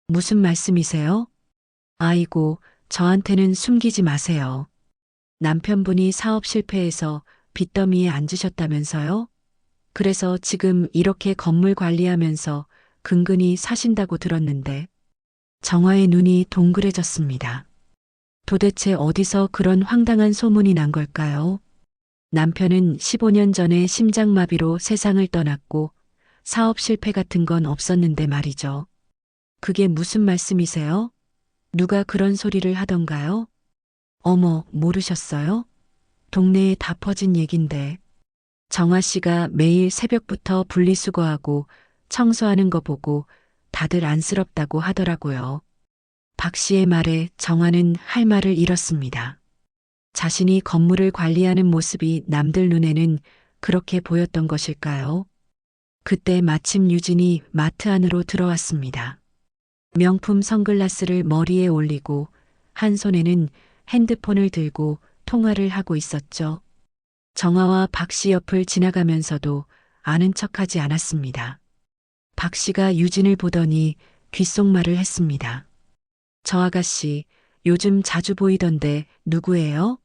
무슨 말씀이세요? 아이고, 저한테는 숨기지 마세요. 남편분이 사업 실패해서 빚더미에 앉으셨다면서요? 그래서 지금 이렇게 건물 관리하면서 근근히 사신다고 들었는데 정화의 눈이 동그래졌습니다. 도대체 어디서 그런 황당한 소문이 난 걸까요? 남편은 15년 전에 심장마비로 세상을 떠났고 사업 실패 같은 건 없었는데 말이죠. 그게 무슨 말씀이세요? 누가 그런 소리를 하던가요? 어머, 모르셨어요? 동네에 다 퍼진 얘긴데. 정화 씨가 매일 새벽부터 분리수거하고 청소하는 거 보고 다들 안쓰럽다고 하더라고요. 박 씨의 말에 정화는 할 말을 잃었습니다. 자신이 건물을 관리하는 모습이 남들 눈에는 그렇게 보였던 것일까요? 그때 마침 유진이 마트 안으로 들어왔습니다. 명품 선글라스를 머리에 올리고 한 손에는 핸드폰을 들고 통화를 하고 있었죠. 정화와 박 씨 옆을 지나가면서도 아는 척하지 않았습니다. 박 씨가 유진을 보더니 귓속말을 했습니다. 저 아가씨, 요즘 자주 보이던데 누구예요?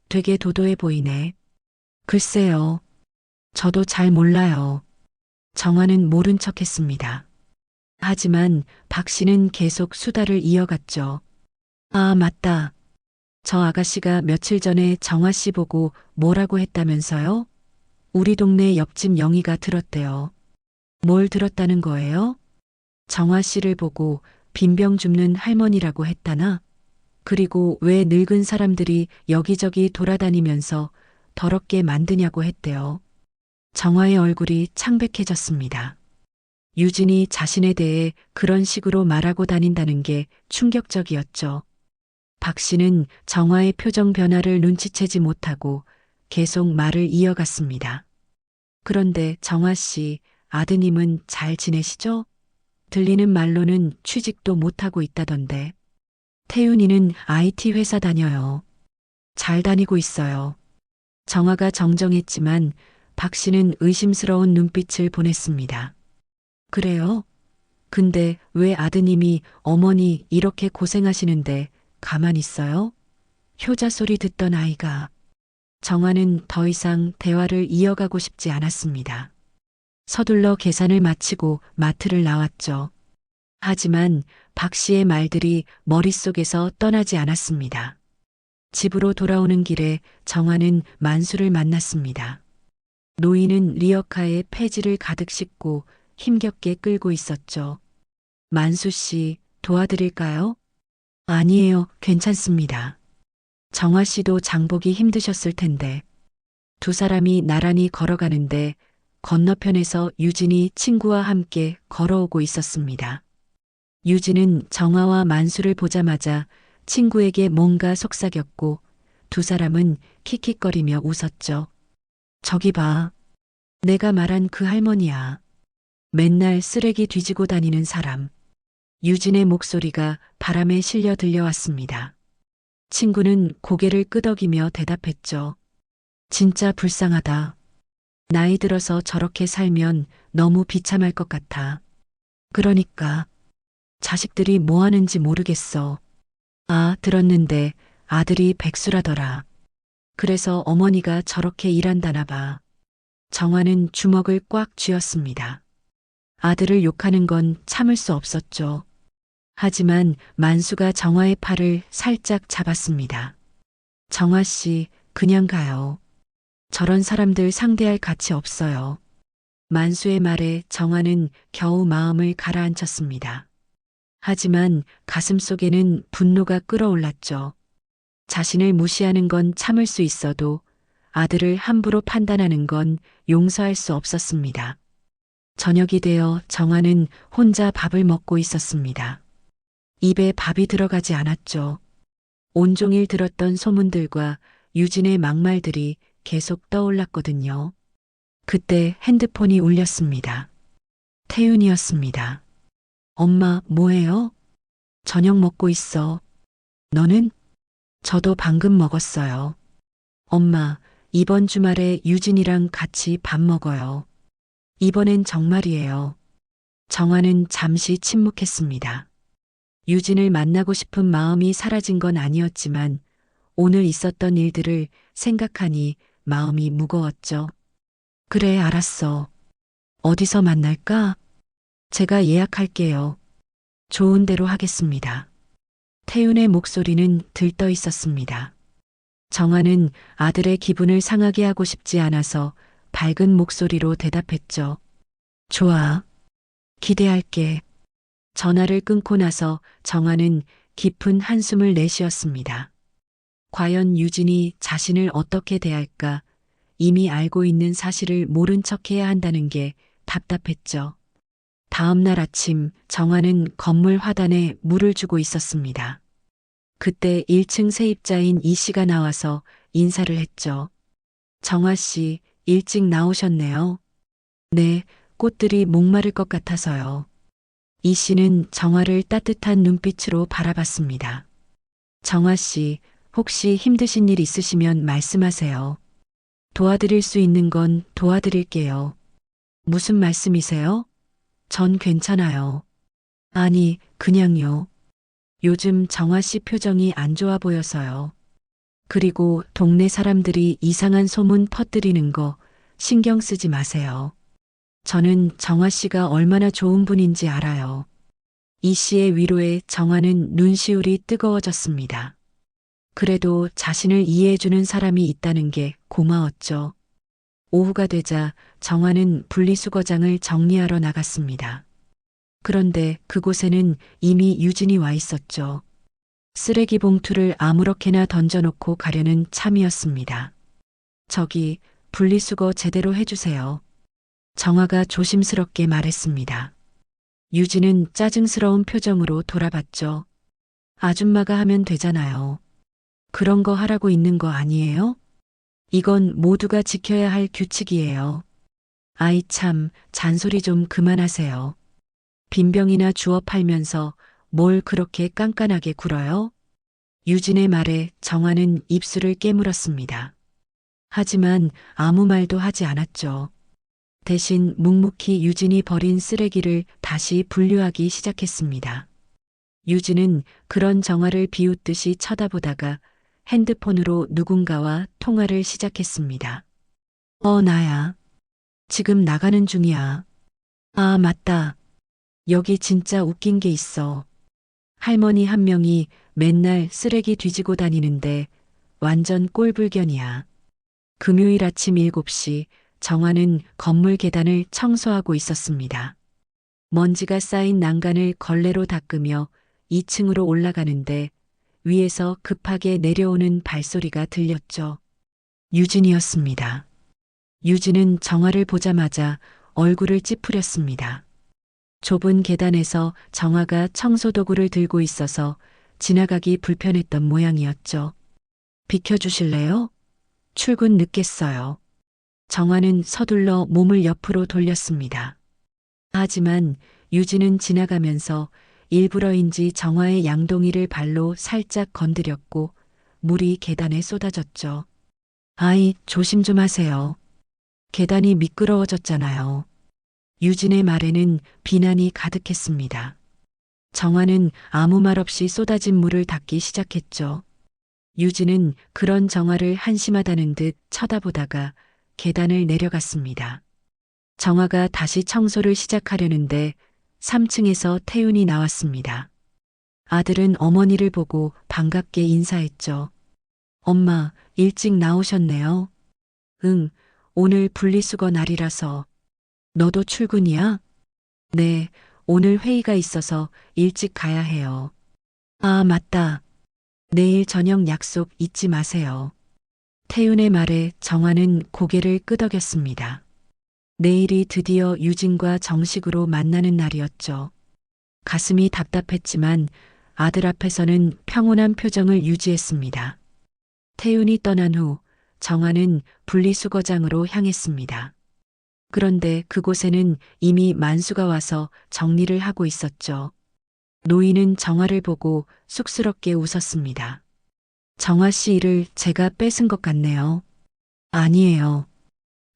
되게 도도해 보이네. 글쎄요. 저도 잘 몰라요. 정화는 모른 척 했습니다. 하지만 박 씨는 계속 수다를 이어갔죠. 아, 맞다. 저 아가씨가 며칠 전에 정화 씨 보고 뭐라고 했다면서요? 우리 동네 옆집 영희가 들었대요. 뭘 들었다는 거예요? 정화 씨를 보고 빈병 줍는 할머니라고 했다나? 그리고 왜 늙은 사람들이 여기저기 돌아다니면서 더럽게 만드냐고 했대요. 정화의 얼굴이 창백해졌습니다. 유진이 자신에 대해 그런 식으로 말하고 다닌다는 게 충격적이었죠. 박 씨는 정화의 표정 변화를 눈치채지 못하고 계속 말을 이어갔습니다. 그런데 정화 씨, 아드님은 잘 지내시죠? 들리는 말로는 취직도 못하고 있다던데. 태윤이는 IT 회사 다녀요. 잘 다니고 있어요. 정화가 정정했지만 박 씨는 의심스러운 눈빛을 보냈습니다. 그래요? 근데 왜 아드님이 어머니 이렇게 고생하시는데 가만히 있어요? 효자 소리 듣던 아이가. 정화는 더 이상 대화를 이어가고 싶지 않았습니다. 서둘러 계산을 마치고 마트를 나왔죠. 하지만 박 씨의 말들이 머릿속에서 떠나지 않았습니다. 집으로 돌아오는 길에 정화는 만수를 만났습니다. 노인은 리어카에 폐지를 가득 싣고 힘겹게 끌고 있었죠. 만수 씨, 도와드릴까요? 아니에요, 괜찮습니다. 정화 씨도 장보기 힘드셨을 텐데. 두 사람이 나란히 걸어가는데 건너편에서 유진이 친구와 함께 걸어오고 있었습니다. 유진은 정화와 만수를 보자마자 친구에게 뭔가 속삭였고 두 사람은 킥킥거리며 웃었죠. 저기 봐. 내가 말한 그 할머니야. 맨날 쓰레기 뒤지고 다니는 사람. 유진의 목소리가 바람에 실려 들려왔습니다. 친구는 고개를 끄덕이며 대답했죠. 진짜 불쌍하다. 나이 들어서 저렇게 살면 너무 비참할 것 같아. 그러니까 자식들이 뭐 하는지 모르겠어. 아, 들었는데 아들이 백수라더라. 그래서 어머니가 저렇게 일한다나 봐. 정화는 주먹을 꽉 쥐었습니다. 아들을 욕하는 건 참을 수 없었죠. 하지만 만수가 정화의 팔을 살짝 잡았습니다. 정화 씨, 그냥 가요. 저런 사람들 상대할 가치 없어요. 만수의 말에 정화는 겨우 마음을 가라앉혔습니다. 하지만 가슴 속에는 분노가 끓어올랐죠. 자신을 무시하는 건 참을 수 있어도 아들을 함부로 판단하는 건 용서할 수 없었습니다. 저녁이 되어 정화는 혼자 밥을 먹고 있었습니다. 입에 밥이 들어가지 않았죠. 온종일 들었던 소문들과 유진의 막말들이 계속 떠올랐거든요. 그때 핸드폰이 울렸습니다. 태윤이었습니다. 엄마, 뭐해요? 저녁 먹고 있어. 너는? 저도 방금 먹었어요. 엄마, 이번 주말에 유진이랑 같이 밥 먹어요. 이번엔 정말이에요. 정화는 잠시 침묵했습니다. 유진을 만나고 싶은 마음이 사라진 건 아니었지만 오늘 있었던 일들을 생각하니 마음이 무거웠죠. 그래, 알았어. 어디서 만날까? 제가 예약할게요. 좋은 대로 하겠습니다. 태윤의 목소리는 들떠 있었습니다. 정화는 아들의 기분을 상하게 하고 싶지 않아서 밝은 목소리로 대답했죠. 좋아. 기대할게. 전화를 끊고 나서 정화는 깊은 한숨을 내쉬었습니다. 과연 유진이 자신을 어떻게 대할까? 이미 알고 있는 사실을 모른 척해야 한다는 게 답답했죠. 다음 날 아침 정화는 건물 화단에 물을 주고 있었습니다. 그때 1층 세입자인 이 씨가 나와서 인사를 했죠. 정화 씨, 일찍 나오셨네요. 네, 꽃들이 목마를 것 같아서요. 이 씨는 정화를 따뜻한 눈빛으로 바라봤습니다. 정화 씨, 혹시 힘드신 일 있으시면 말씀하세요. 도와드릴 수 있는 건 도와드릴게요. 무슨 말씀이세요? 전 괜찮아요. 아니, 그냥요. 요즘 정화 씨 표정이 안 좋아 보여서요. 그리고 동네 사람들이 이상한 소문 퍼뜨리는 거 신경 쓰지 마세요. 저는 정화 씨가 얼마나 좋은 분인지 알아요. 이 씨의 위로에 정화는 눈시울이 뜨거워졌습니다. 그래도 자신을 이해해주는 사람이 있다는 게 고마웠죠. 오후가 되자 정화는 분리수거장을 정리하러 나갔습니다. 그런데 그곳에는 이미 유진이 와 있었죠. 쓰레기 봉투를 아무렇게나 던져놓고 가려는 참이었습니다. 저기, 분리수거 제대로 해주세요. 정화가 조심스럽게 말했습니다. 유진은 짜증스러운 표정으로 돌아봤죠. 아줌마가 하면 되잖아요. 그런 거 하라고 있는 거 아니에요? 이건 모두가 지켜야 할 규칙이에요. 아이 참, 잔소리 좀 그만하세요. 빈병이나 주워 팔면서 뭘 그렇게 깐깐하게 굴어요? 유진의 말에 정화는 입술을 깨물었습니다. 하지만 아무 말도 하지 않았죠. 대신 묵묵히 유진이 버린 쓰레기를 다시 분류하기 시작했습니다. 유진은 그런 정화를 비웃듯이 쳐다보다가 핸드폰으로 누군가와 통화를 시작했습니다. 나야. 지금 나가는 중이야. 아, 맞다. 여기 진짜 웃긴 게 있어. 할머니 한 명이 맨날 쓰레기 뒤지고 다니는데 완전 꼴불견이야. 금요일 아침 7시 정화는 건물 계단을 청소하고 있었습니다. 먼지가 쌓인 난간을 걸레로 닦으며 2층으로 올라가는데 위에서 급하게 내려오는 발소리가 들렸죠. 유진이었습니다. 유진은 정화를 보자마자 얼굴을 찌푸렸습니다. 좁은 계단에서 정화가 청소도구를 들고 있어서 지나가기 불편했던 모양이었죠. 비켜주실래요? 출근 늦겠어요. 정화는 서둘러 몸을 옆으로 돌렸습니다. 하지만 유진은 지나가면서 일부러인지 정화의 양동이를 발로 살짝 건드렸고 물이 계단에 쏟아졌죠. 아이, 조심 좀 하세요. 계단이 미끄러워졌잖아요. 유진의 말에는 비난이 가득했습니다. 정화는 아무 말 없이 쏟아진 물을 닦기 시작했죠. 유진은 그런 정화를 한심하다는 듯 쳐다보다가 계단을 내려갔습니다. 정화가 다시 청소를 시작하려는데 3층에서 태윤이 나왔습니다. 아들은 어머니를 보고 반갑게 인사했죠. 엄마, 일찍 나오셨네요. 응, 오늘 분리수거 날이라서. 너도 출근이야? 네, 오늘 회의가 있어서 일찍 가야 해요. 아, 맞다. 내일 저녁 약속 잊지 마세요. 태윤의 말에 정화는 고개를 끄덕였습니다. 내일이 드디어 유진과 정식으로 만나는 날이었죠. 가슴이 답답했지만 아들 앞에서는 평온한 표정을 유지했습니다. 태윤이 떠난 후 정화는 분리수거장으로 향했습니다. 그런데 그곳에는 이미 만수가 와서 정리를 하고 있었죠. 노인은 정화를 보고 쑥스럽게 웃었습니다. 정화 씨 일을 제가 뺏은 것 같네요. 아니에요.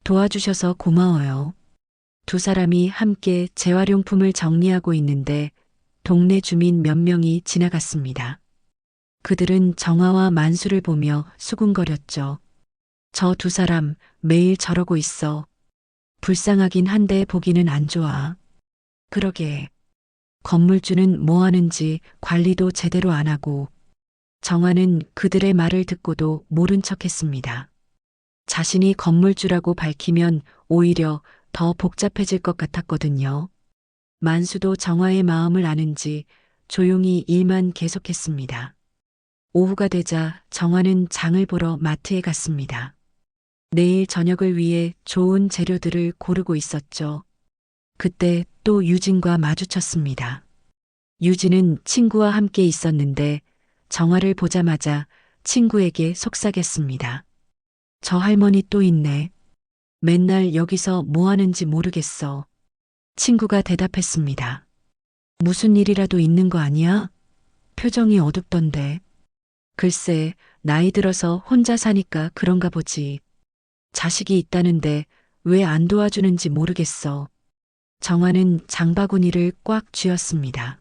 도와주셔서 고마워요. 두 사람이 함께 재활용품을 정리하고 있는데 동네 주민 몇 명이 지나갔습니다. 그들은 정화와 만수를 보며 수군거렸죠. 저 두 사람 매일 저러고 있어. 불쌍하긴 한데 보기는 안 좋아. 그러게. 건물주는 뭐 하는지 관리도 제대로 안 하고 정화는 그들의 말을 듣고도 모른 척 했습니다. 자신이 건물주라고 밝히면 오히려 더 복잡해질 것 같았거든요. 만수도 정화의 마음을 아는지 조용히 일만 계속했습니다. 오후가 되자 정화는 장을 보러 마트에 갔습니다. 내일 저녁을 위해 좋은 재료들을 고르고 있었죠. 그때 또 유진과 마주쳤습니다. 유진은 친구와 함께 있었는데 정화를 보자마자 친구에게 속삭였습니다. 저 할머니 또 있네. 맨날 여기서 뭐 하는지 모르겠어. 친구가 대답했습니다. 무슨 일이라도 있는 거 아니야? 표정이 어둡던데. 글쎄, 나이 들어서 혼자 사니까 그런가 보지. 자식이 있다는데 왜 안 도와주는지 모르겠어. 정화는 장바구니를 꽉 쥐었습니다.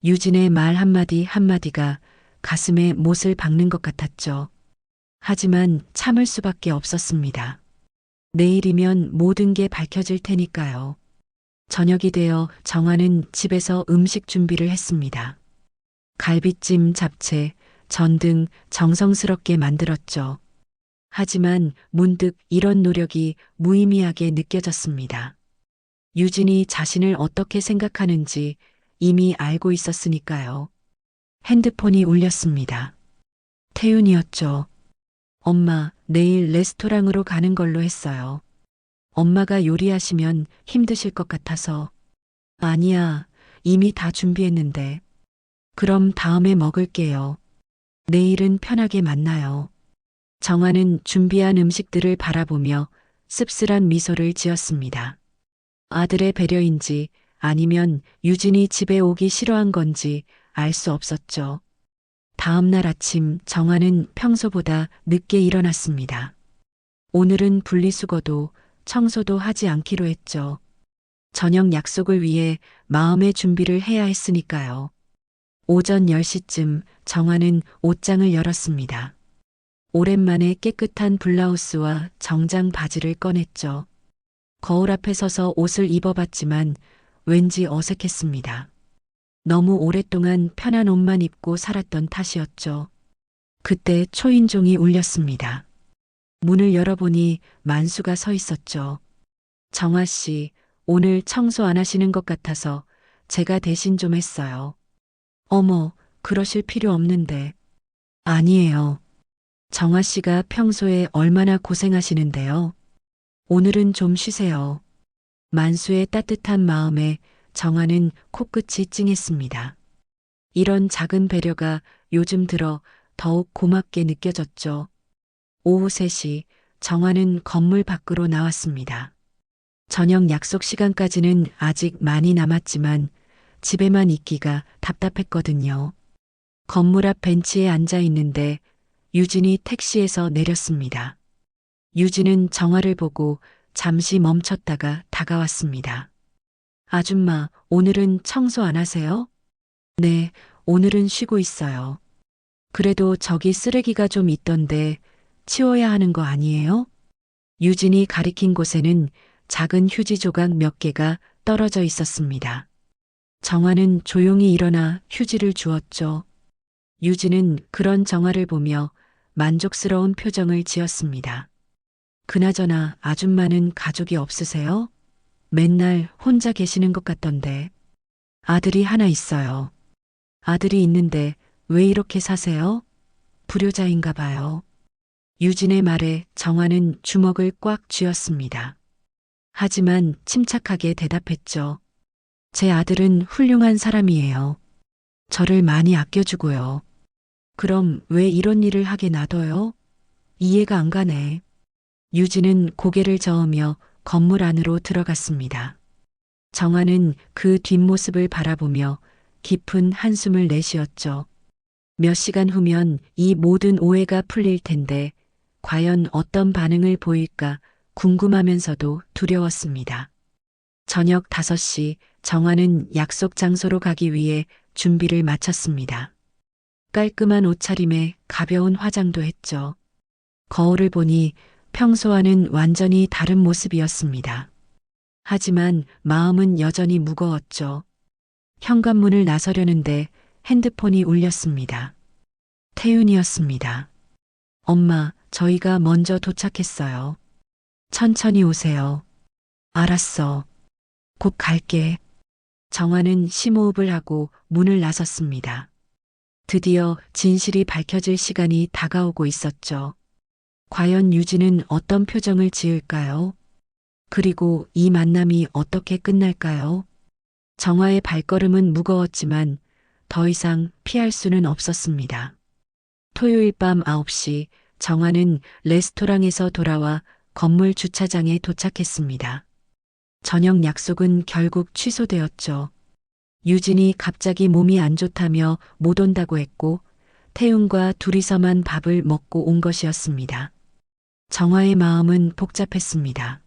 유진의 말 한마디 한마디가 가슴에 못을 박는 것 같았죠. 하지만 참을 수밖에 없었습니다. 내일이면 모든 게 밝혀질 테니까요. 저녁이 되어 정화는 집에서 음식 준비를 했습니다. 갈비찜, 잡채, 전 등 정성스럽게 만들었죠. 하지만 문득 이런 노력이 무의미하게 느껴졌습니다. 유진이 자신을 어떻게 생각하는지 이미 알고 있었으니까요. 핸드폰이 울렸습니다. 태윤이었죠. 엄마, 내일 레스토랑으로 가는 걸로 했어요. 엄마가 요리하시면 힘드실 것 같아서. 아니야, 이미 다 준비했는데. 그럼 다음에 먹을게요. 내일은 편하게 만나요. 정화는 준비한 음식들을 바라보며 씁쓸한 미소를 지었습니다. 아들의 배려인지 아니면 유진이 집에 오기 싫어한 건지 알 수 없었죠. 다음 날 아침 정화는 평소보다 늦게 일어났습니다. 오늘은 분리수거도 청소도 하지 않기로 했죠. 저녁 약속을 위해 마음의 준비를 해야 했으니까요. 오전 10시쯤 정화는 옷장을 열었습니다. 오랜만에 깨끗한 블라우스와 정장 바지를 꺼냈죠. 거울 앞에 서서 옷을 입어봤지만 왠지 어색했습니다. 너무 오랫동안 편한 옷만 입고 살았던 탓이었죠. 그때 초인종이 울렸습니다. 문을 열어보니 만수가 서 있었죠. 정화 씨, 오늘 청소 안 하시는 것 같아서 제가 대신 좀 했어요. 어머, 그러실 필요 없는데. 아니에요. 정화 씨가 평소에 얼마나 고생하시는데요. 오늘은 좀 쉬세요. 만수의 따뜻한 마음에 정화는 코끝이 찡했습니다. 이런 작은 배려가 요즘 들어 더욱 고맙게 느껴졌죠. 오후 3시 정화는 건물 밖으로 나왔습니다. 저녁 약속 시간까지는 아직 많이 남았지만 집에만 있기가 답답했거든요. 건물 앞 벤치에 앉아 있는데 유진이 택시에서 내렸습니다. 유진은 정화를 보고 잠시 멈췄다가 다가왔습니다. 아줌마, 오늘은 청소 안 하세요? 네, 오늘은 쉬고 있어요. 그래도 저기 쓰레기가 좀 있던데 치워야 하는 거 아니에요? 유진이 가리킨 곳에는 작은 휴지 조각 몇 개가 떨어져 있었습니다. 정화는 조용히 일어나 휴지를 주었죠. 유진은 그런 정화를 보며 만족스러운 표정을 지었습니다. 그나저나 아줌마는 가족이 없으세요? 맨날 혼자 계시는 것 같던데. 아들이 하나 있어요. 아들이 있는데 왜 이렇게 사세요? 불효자인가 봐요. 유진의 말에 정화는 주먹을 꽉 쥐었습니다. 하지만 침착하게 대답했죠. 제 아들은 훌륭한 사람이에요. 저를 많이 아껴주고요. 그럼 왜 이런 일을 하게 놔둬요? 이해가 안 가네. 유진은 고개를 저으며 건물 안으로 들어갔습니다. 정화는 그 뒷모습을 바라보며 깊은 한숨을 내쉬었죠. 몇 시간 후면 이 모든 오해가 풀릴 텐데 과연 어떤 반응을 보일까 궁금하면서도 두려웠습니다. 저녁 5시 정화는 약속 장소로 가기 위해 준비를 마쳤습니다. 깔끔한 옷차림에 가벼운 화장도 했죠. 거울을 보니 평소와는 완전히 다른 모습이었습니다. 하지만 마음은 여전히 무거웠죠. 현관문을 나서려는데 핸드폰이 울렸습니다. 태윤이었습니다. 엄마, 저희가 먼저 도착했어요. 천천히 오세요. 알았어. 곧 갈게. 정화는 심호흡을 하고 문을 나섰습니다. 드디어 진실이 밝혀질 시간이 다가오고 있었죠. 과연 유진은 어떤 표정을 지을까요? 그리고 이 만남이 어떻게 끝날까요? 정화의 발걸음은 무거웠지만 더 이상 피할 수는 없었습니다. 토요일 밤 9시 정화는 레스토랑에서 돌아와 건물 주차장에 도착했습니다. 저녁 약속은 결국 취소되었죠. 유진이 갑자기 몸이 안 좋다며 못 온다고 했고 태윤과 둘이서만 밥을 먹고 온 것이었습니다. 정화의 마음은 복잡했습니다.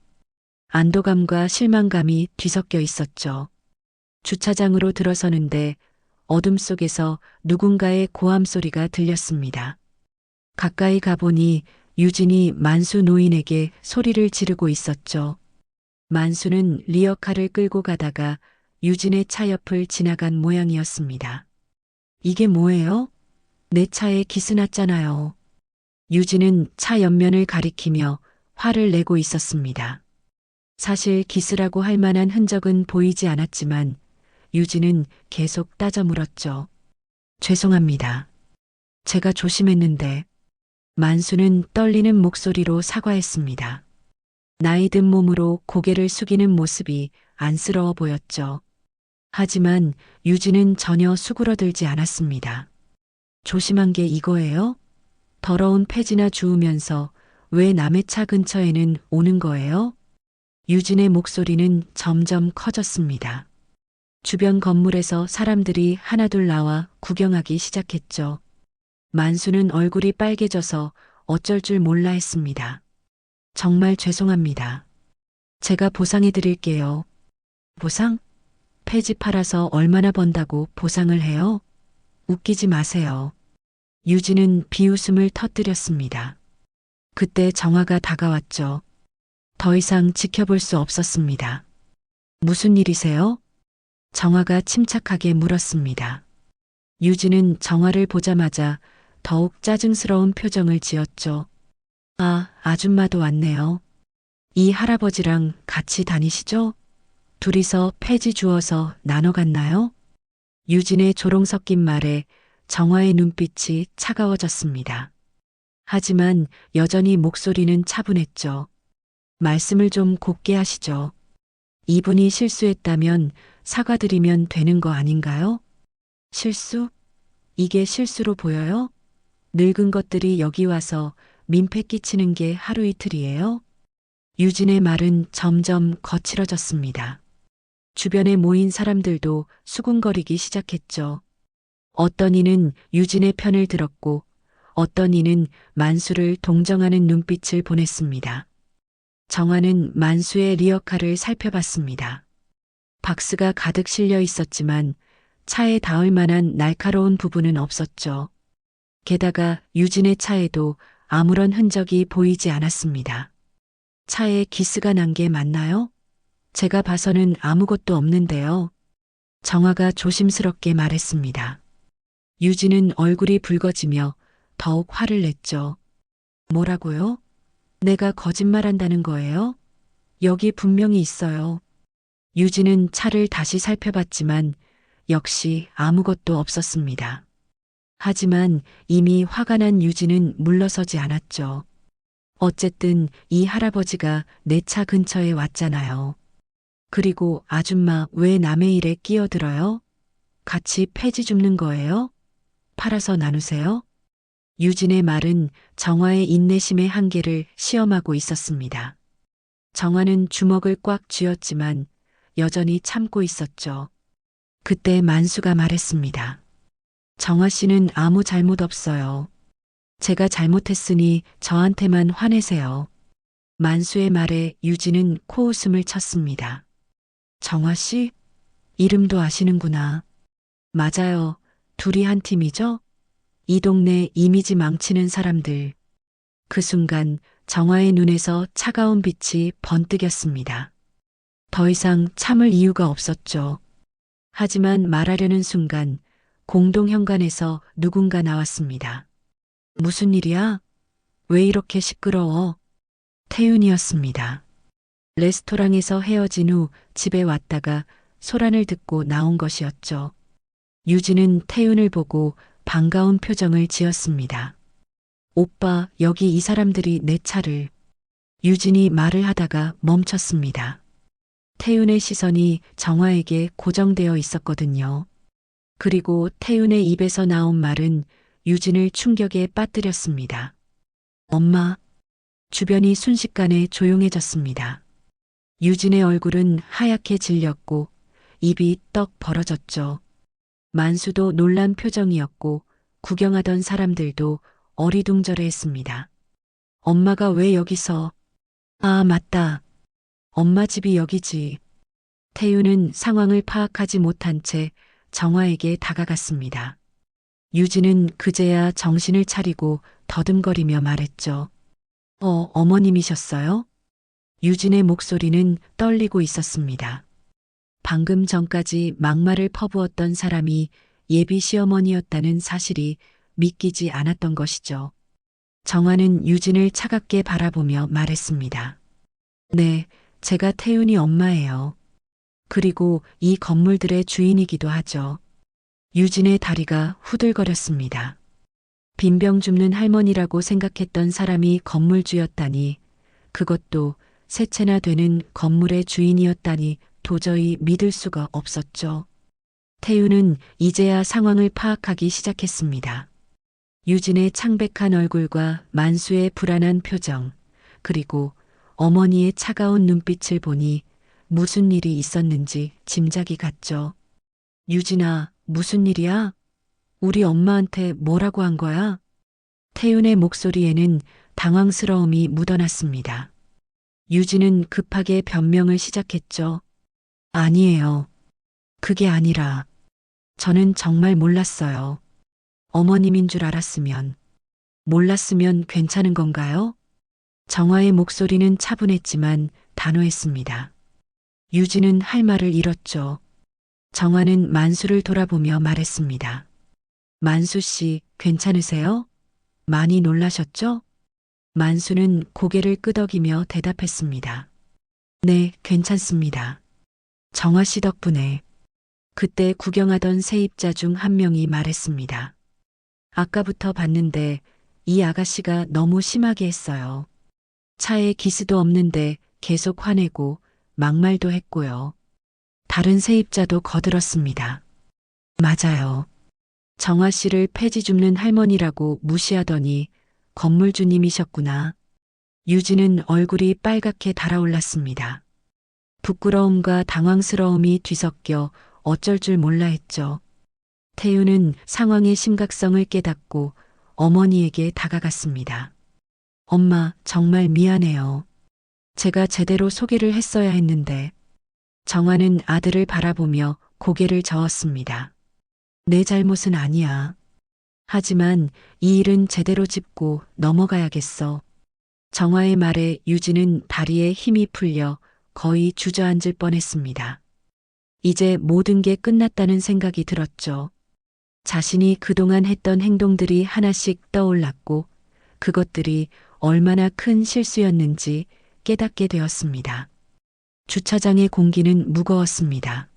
안도감과 실망감이 뒤섞여 있었죠. 주차장으로 들어서는데 어둠 속에서 누군가의 고함 소리가 들렸습니다. 가까이 가보니 유진이 만수 노인에게 소리를 지르고 있었죠. 만수는 리어카를 끌고 가다가 유진의 차 옆을 지나간 모양이었습니다. 이게 뭐예요? 내 차에 기스 났잖아요. 유진은 차 옆면을 가리키며 화를 내고 있었습니다. 사실 기스라고 할 만한 흔적은 보이지 않았지만 유진은 계속 따져 물었죠. 죄송합니다. 제가 조심했는데. 만수는 떨리는 목소리로 사과했습니다. 나이 든 몸으로 고개를 숙이는 모습이 안쓰러워 보였죠. 하지만 유진은 전혀 수그러들지 않았습니다. 조심한 게 이거예요? 더러운 폐지나 주우면서 왜 남의 차 근처에는 오는 거예요? 유진의 목소리는 점점 커졌습니다. 주변 건물에서 사람들이 하나둘 나와 구경하기 시작했죠. 만수는 얼굴이 빨개져서 어쩔 줄 몰라 했습니다. 정말 죄송합니다. 제가 보상해 드릴게요. 보상? 폐지 팔아서 얼마나 번다고 보상을 해요? 웃기지 마세요. 유진은 비웃음을 터뜨렸습니다. 그때 정화가 다가왔죠. 더 이상 지켜볼 수 없었습니다. 무슨 일이세요? 정화가 침착하게 물었습니다. 유진은 정화를 보자마자 더욱 짜증스러운 표정을 지었죠. 아, 아줌마도 왔네요. 이 할아버지랑 같이 다니시죠? 둘이서 폐지 주워서 나눠 갔나요? 유진의 조롱 섞인 말에 정화의 눈빛이 차가워졌습니다. 하지만 여전히 목소리는 차분했죠. 말씀을 좀 곱게 하시죠. 이분이 실수했다면 사과드리면 되는 거 아닌가요? 실수? 이게 실수로 보여요? 늙은 것들이 여기 와서 민폐 끼치는 게 하루 이틀이에요? 유진의 말은 점점 거칠어졌습니다. 주변에 모인 사람들도 수군거리기 시작했죠. 어떤 이는 유진의 편을 들었고 어떤 이는 만수를 동정하는 눈빛을 보냈습니다. 정화는 만수의 리어카를 살펴봤습니다. 박스가 가득 실려 있었지만 차에 닿을 만한 날카로운 부분은 없었죠. 게다가 유진의 차에도 아무런 흔적이 보이지 않았습니다. 차에 기스가 난 게 맞나요? 제가 봐서는 아무것도 없는데요. 정화가 조심스럽게 말했습니다. 유진은 얼굴이 붉어지며 더욱 화를 냈죠. 뭐라고요? 내가 거짓말한다는 거예요? 여기 분명히 있어요. 유진은 차를 다시 살펴봤지만 역시 아무것도 없었습니다. 하지만 이미 화가 난 유진은 물러서지 않았죠. 어쨌든 이 할아버지가 내 차 근처에 왔잖아요. 그리고 아줌마 왜 남의 일에 끼어들어요? 같이 폐지 줍는 거예요? 팔아서 나누세요? 유진의 말은 정화의 인내심의 한계를 시험하고 있었습니다. 정화는 주먹을 꽉 쥐었지만 여전히 참고 있었죠. 그때 만수가 말했습니다. 정화 씨는 아무 잘못 없어요. 제가 잘못했으니 저한테만 화내세요. 만수의 말에 유진은 코웃음을 쳤습니다. 정화 씨? 이름도 아시는구나. 맞아요. 둘이 한 팀이죠? 이 동네 이미지 망치는 사람들. 그 순간 정화의 눈에서 차가운 빛이 번뜩였습니다. 더 이상 참을 이유가 없었죠. 하지만 말하려는 순간 공동현관에서 누군가 나왔습니다. 무슨 일이야? 왜 이렇게 시끄러워? 태윤이었습니다. 레스토랑에서 헤어진 후 집에 왔다가 소란을 듣고 나온 것이었죠. 유진은 태윤을 보고 반가운 표정을 지었습니다. 오빠, 여기 이 사람들이 내 차를. 유진이 말을 하다가 멈췄습니다. 태윤의 시선이 정화에게 고정되어 있었거든요. 그리고 태윤의 입에서 나온 말은 유진을 충격에 빠뜨렸습니다. 엄마. 주변이 순식간에 조용해졌습니다. 유진의 얼굴은 하얗게 질렸고 입이 떡 벌어졌죠. 만수도 놀란 표정이었고 구경하던 사람들도 어리둥절해했습니다. 엄마가 왜 여기서? 아, 맞다. 엄마 집이 여기지. 태윤은 상황을 파악하지 못한 채 정화에게 다가갔습니다. 유진은 그제야 정신을 차리고 더듬거리며 말했죠. 어머님이셨어요? 유진의 목소리는 떨리고 있었습니다. 방금 전까지 막말을 퍼부었던 사람이 예비 시어머니였다는 사실이 믿기지 않았던 것이죠. 정화는 유진을 차갑게 바라보며 말했습니다. 네, 제가 태윤이 엄마예요. 그리고 이 건물들의 주인이기도 하죠. 유진의 다리가 후들거렸습니다. 빈병 줍는 할머니라고 생각했던 사람이 건물주였다니, 그것도 세 채나 되는 건물의 주인이었다니 도저히 믿을 수가 없었죠. 태윤은 이제야 상황을 파악하기 시작했습니다. 유진의 창백한 얼굴과 만수의 불안한 표정, 그리고 어머니의 차가운 눈빛을 보니 무슨 일이 있었는지 짐작이 갔죠. 유진아, 무슨 일이야? 우리 엄마한테 뭐라고 한 거야? 태윤의 목소리에는 당황스러움이 묻어났습니다. 유진은 급하게 변명을 시작했죠. 아니에요. 그게 아니라 저는 정말 몰랐어요. 어머님인 줄 알았으면. 몰랐으면 괜찮은 건가요? 정화의 목소리는 차분했지만 단호했습니다. 유진은 할 말을 잃었죠. 정화는 만수를 돌아보며 말했습니다. 만수 씨, 괜찮으세요? 많이 놀라셨죠? 만수는 고개를 끄덕이며 대답했습니다. 네, 괜찮습니다. 정화 씨 덕분에. 그때 구경하던 세입자 중 한 명이 말했습니다. 아까부터 봤는데 이 아가씨가 너무 심하게 했어요. 차에 기스도 없는데 계속 화내고 막말도 했고요. 다른 세입자도 거들었습니다. 맞아요. 정화 씨를 폐지 줍는 할머니라고 무시하더니 건물주님이셨구나. 유진은 얼굴이 빨갛게 달아올랐습니다. 부끄러움과 당황스러움이 뒤섞여 어쩔 줄 몰라 했죠. 태윤은 상황의 심각성을 깨닫고 어머니에게 다가갔습니다. 엄마, 정말 미안해요. 제가 제대로 소개를 했어야 했는데. 정화는 아들을 바라보며 고개를 저었습니다. 내 잘못은 아니야. 하지만 이 일은 제대로 짚고 넘어가야겠어. 정화의 말에 유진은 다리에 힘이 풀려 거의 주저앉을 뻔했습니다. 이제 모든 게 끝났다는 생각이 들었죠. 자신이 그동안 했던 행동들이 하나씩 떠올랐고 그것들이 얼마나 큰 실수였는지 깨닫게 되었습니다. 주차장의 공기는 무거웠습니다.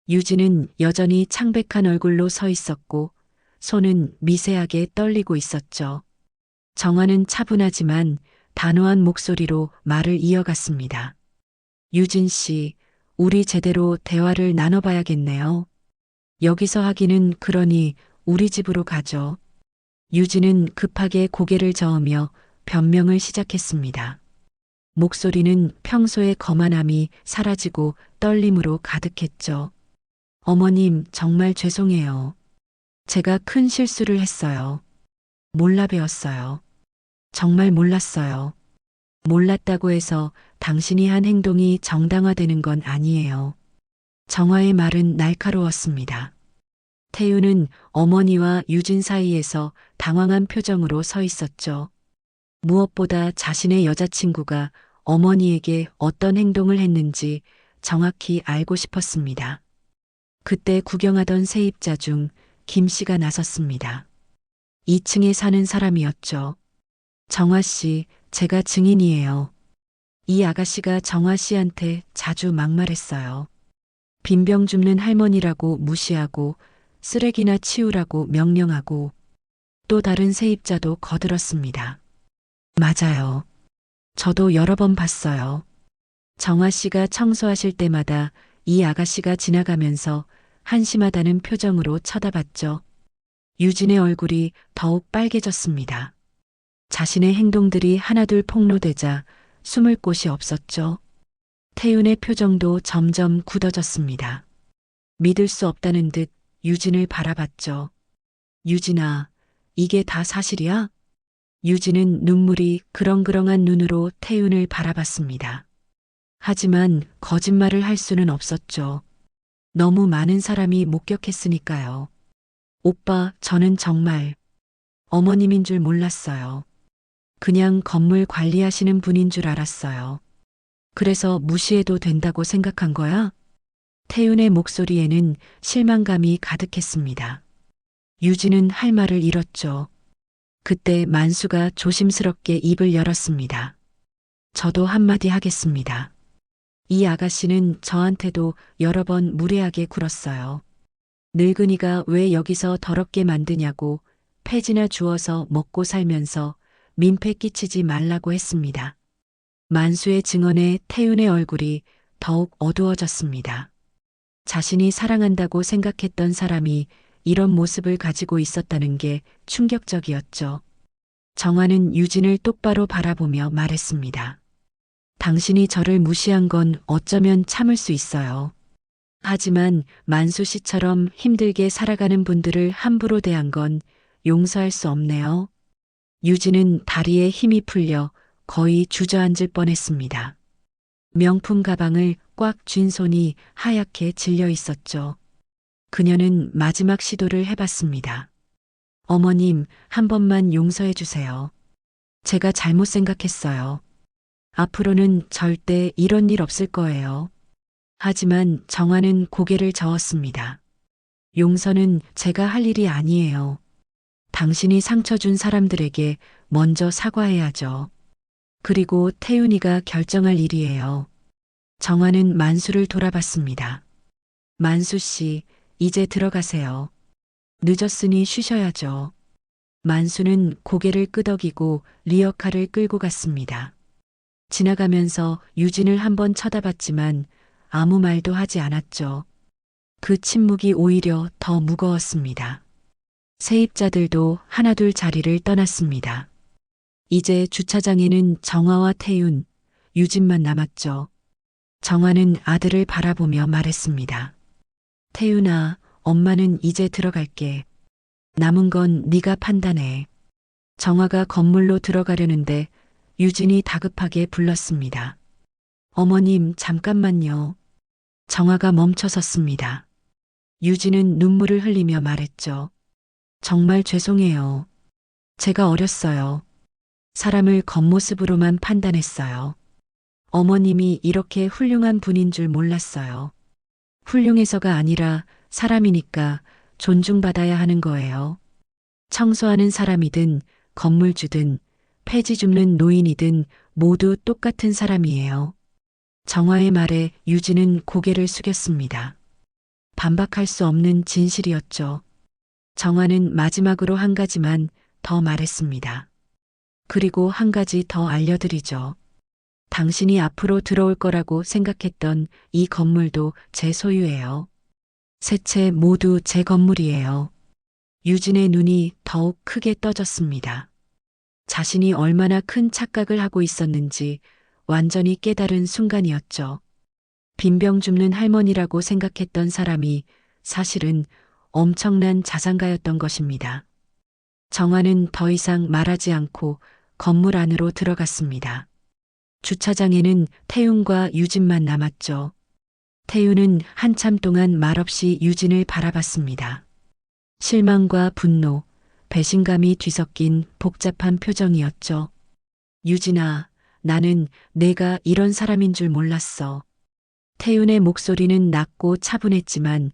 유진은 여전히 창백한 얼굴로 서 있었고 손은 미세하게 떨리고 있었죠. 정화는 차분하지만 단호한 목소리로 말을 이어갔습니다. 유진 씨, 우리 제대로 대화를 나눠봐야겠네요. 여기서 하기는 그러니 우리 집으로 가죠. 유진은 급하게 고개를 저으며 변명을 시작했습니다. 목소리는 평소의 거만함이 사라지고 떨림으로 가득했죠. 어머님, 정말 죄송해요. 제가 큰 실수를 했어요. 몰라 배웠어요. 정말 몰랐어요. 몰랐다고 해서 당신이 한 행동이 정당화되는 건 아니에요. 정화의 말은 날카로웠습니다. 태윤은 어머니와 유진 사이에서 당황한 표정으로 서 있었죠. 무엇보다 자신의 여자친구가 어머니에게 어떤 행동을 했는지 정확히 알고 싶었습니다. 그때 구경하던 세입자 중 김 씨가 나섰습니다. 2층에 사는 사람이었죠. 정화 씨, 제가 증인이에요. 이 아가씨가 정화 씨한테 자주 막말했어요. 빈병 줍는 할머니라고 무시하고 쓰레기나 치우라고 명령하고 또 다른 세입자도 거들었습니다. 맞아요. 저도 여러 번 봤어요. 정화 씨가 청소하실 때마다 이 아가씨가 지나가면서 한심하다는 표정으로 쳐다봤죠. 유진의 얼굴이 더욱 빨개졌습니다. 자신의 행동들이 하나둘 폭로되자 숨을 곳이 없었죠. 태윤의 표정도 점점 굳어졌습니다. 믿을 수 없다는 듯 유진을 바라봤죠. 유진아, 이게 다 사실이야? 유진은 눈물이 그렁그렁한 눈으로 태윤을 바라봤습니다. 하지만 거짓말을 할 수는 없었죠. 너무 많은 사람이 목격했으니까요. 오빠, 저는 정말 어머님인 줄 몰랐어요. 그냥 건물 관리하시는 분인 줄 알았어요. 그래서 무시해도 된다고 생각한 거야? 태윤의 목소리에는 실망감이 가득했습니다. 유진은 할 말을 잃었죠. 그때 만수가 조심스럽게 입을 열었습니다. 저도 한마디 하겠습니다. 이 아가씨는 저한테도 여러 번 무례하게 굴었어요. 늙은이가 왜 여기서 더럽게 만드냐고 폐지나 주워서 먹고 살면서 민폐 끼치지 말라고 했습니다. 만수의 증언에 태윤의 얼굴이 더욱 어두워졌습니다. 자신이 사랑한다고 생각했던 사람이 이런 모습을 가지고 있었다는 게 충격적이었죠. 정화는 유진을 똑바로 바라보며 말했습니다. 당신이 저를 무시한 건 어쩌면 참을 수 있어요. 하지만 만수 씨처럼 힘들게 살아가는 분들을 함부로 대한 건 용서할 수 없네요. 유진은 다리에 힘이 풀려 거의 주저앉을 뻔했습니다. 명품 가방을 꽉 쥔 손이 하얗게 질려 있었죠. 그녀는 마지막 시도를 해봤습니다. 어머님, 한 번만 용서해 주세요. 제가 잘못 생각했어요. 앞으로는 절대 이런 일 없을 거예요. 하지만 정화는 고개를 저었습니다. 용서는 제가 할 일이 아니에요. 당신이 상처 준 사람들에게 먼저 사과해야죠. 그리고 태윤이가 결정할 일이에요. 정화는 만수를 돌아봤습니다. 만수 씨, 이제 들어가세요. 늦었으니 쉬셔야죠. 만수는 고개를 끄덕이고 리어카를 끌고 갔습니다. 지나가면서 유진을 한번 쳐다봤지만 아무 말도 하지 않았죠. 그 침묵이 오히려 더 무거웠습니다. 세입자들도 하나둘 자리를 떠났습니다. 이제 주차장에는 정화와 태윤, 유진만 남았죠. 정화는 아들을 바라보며 말했습니다. 태윤아, 엄마는 이제 들어갈게. 남은 건 네가 판단해. 정화가 건물로 들어가려는데 유진이 다급하게 불렀습니다. 어머님, 잠깐만요. 정화가 멈춰섰습니다. 유진은 눈물을 흘리며 말했죠. 정말 죄송해요. 제가 어렸어요. 사람을 겉모습으로만 판단했어요. 어머님이 이렇게 훌륭한 분인 줄 몰랐어요. 훌륭해서가 아니라 사람이니까 존중받아야 하는 거예요. 청소하는 사람이든 건물주든 폐지 줍는 노인이든 모두 똑같은 사람이에요. 정화의 말에 유진은 고개를 숙였습니다. 반박할 수 없는 진실이었죠. 정화는 마지막으로 한 가지만 더 말했습니다. 그리고 한 가지 더 알려드리죠. 당신이 앞으로 들어올 거라고 생각했던 이 건물도 제 소유예요. 세 채 모두 제 건물이에요. 유진의 눈이 더욱 크게 떠졌습니다. 자신이 얼마나 큰 착각을 하고 있었는지 완전히 깨달은 순간이었죠. 빈병 줍는 할머니라고 생각했던 사람이 사실은 엄청난 자산가였던 것입니다. 정화는 더 이상 말하지 않고 건물 안으로 들어갔습니다. 주차장에는 태윤과 유진만 남았죠. 태우는 한참 동안 말없이 유진을 바라봤습니다. 실망과 분노, 배신감이 뒤섞인 복잡한 표정이었죠. 유진아, 나는 내가 이런 사람인 줄 몰랐어. 태윤의 목소리는 낮고 차분했지만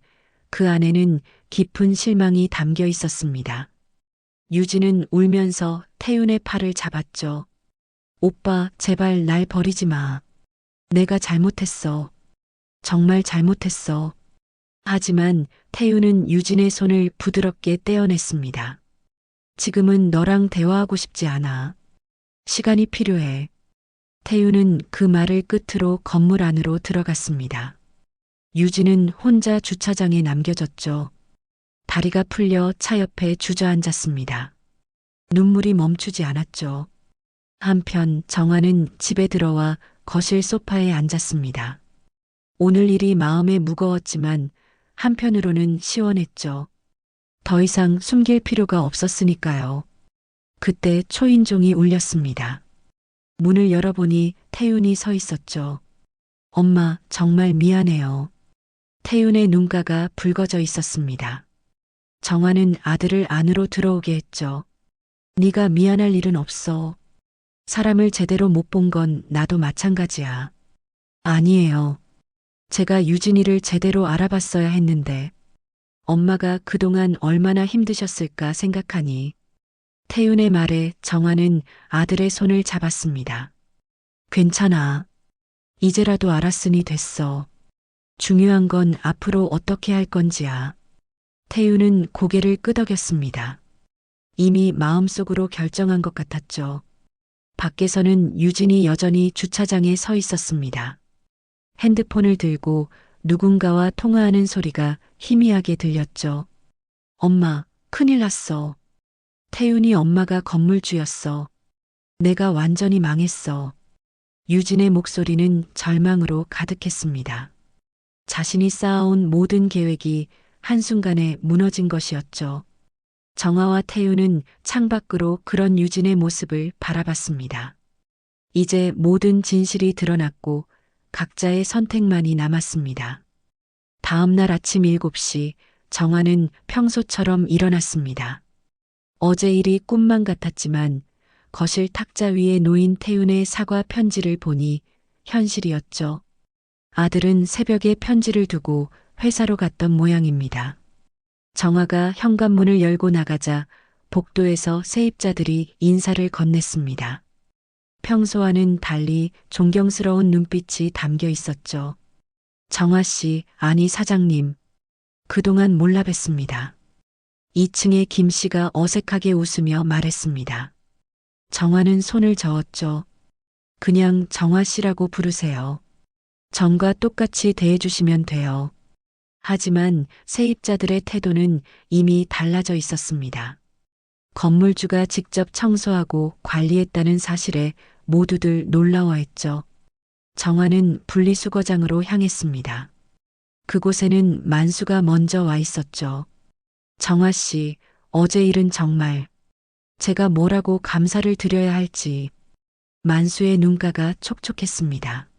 그 안에는 깊은 실망이 담겨 있었습니다. 유진은 울면서 태윤의 팔을 잡았죠. 오빠, 제발 날 버리지 마. 내가 잘못했어. 정말 잘못했어. 하지만 태윤은 유진의 손을 부드럽게 떼어냈습니다. 지금은 너랑 대화하고 싶지 않아. 시간이 필요해. 태윤은 그 말을 끝으로 건물 안으로 들어갔습니다. 유진은 혼자 주차장에 남겨졌죠. 다리가 풀려 차 옆에 주저앉았습니다. 눈물이 멈추지 않았죠. 한편 정화는 집에 들어와 거실 소파에 앉았습니다. 오늘 일이 마음에 무거웠지만 한편으로는 시원했죠. 더 이상 숨길 필요가 없었으니까요. 그때 초인종이 울렸습니다. 문을 열어보니 태윤이 서 있었죠. 엄마, 정말 미안해요. 태윤의 눈가가 붉어져 있었습니다. 정화는 아들을 안으로 들어오게 했죠. 네가 미안할 일은 없어. 사람을 제대로 못 본 건 나도 마찬가지야. 아니에요. 제가 유진이를 제대로 알아봤어야 했는데 엄마가 그동안 얼마나 힘드셨을까 생각하니 태윤의 말에 정화는 아들의 손을 잡았습니다. 괜찮아. 이제라도 알았으니 됐어. 중요한 건 앞으로 어떻게 할 건지야. 태윤은 고개를 끄덕였습니다. 이미 마음속으로 결정한 것 같았죠. 밖에서는 유진이 여전히 주차장에 서 있었습니다. 핸드폰을 들고 누군가와 통화하는 소리가 희미하게 들렸죠. 엄마, 큰일 났어. 태윤이 엄마가 건물주였어. 내가 완전히 망했어. 유진의 목소리는 절망으로 가득했습니다. 자신이 쌓아온 모든 계획이 한순간에 무너진 것이었죠. 정화와 태윤은 창밖으로 그런 유진의 모습을 바라봤습니다. 이제 모든 진실이 드러났고 각자의 선택만이 남았습니다. 다음 날 아침 7시 정화는 평소처럼 일어났습니다. 어제 일이 꿈만 같았지만 거실 탁자 위에 놓인 태윤의 사과 편지를 보니 현실이었죠. 아들은 새벽에 편지를 두고 회사로 갔던 모양입니다. 정화가 현관문을 열고 나가자 복도에서 세입자들이 인사를 건넸습니다. 평소와는 달리 존경스러운 눈빛이 담겨 있었죠. 정화 씨, 아니 사장님. 그동안 몰라 뵀습니다. 2층의 김 씨가 어색하게 웃으며 말했습니다. 정화는 손을 저었죠. 그냥 정화 씨라고 부르세요. 전과 똑같이 대해주시면 돼요. 하지만 세입자들의 태도는 이미 달라져 있었습니다. 건물주가 직접 청소하고 관리했다는 사실에 모두들 놀라워했죠. 정화는 분리수거장으로 향했습니다. 그곳에는 만수가 먼저 와 있었죠. 정화 씨, 어제 일은 정말 제가 뭐라고 감사를 드려야 할지. 만수의 눈가가 촉촉했습니다.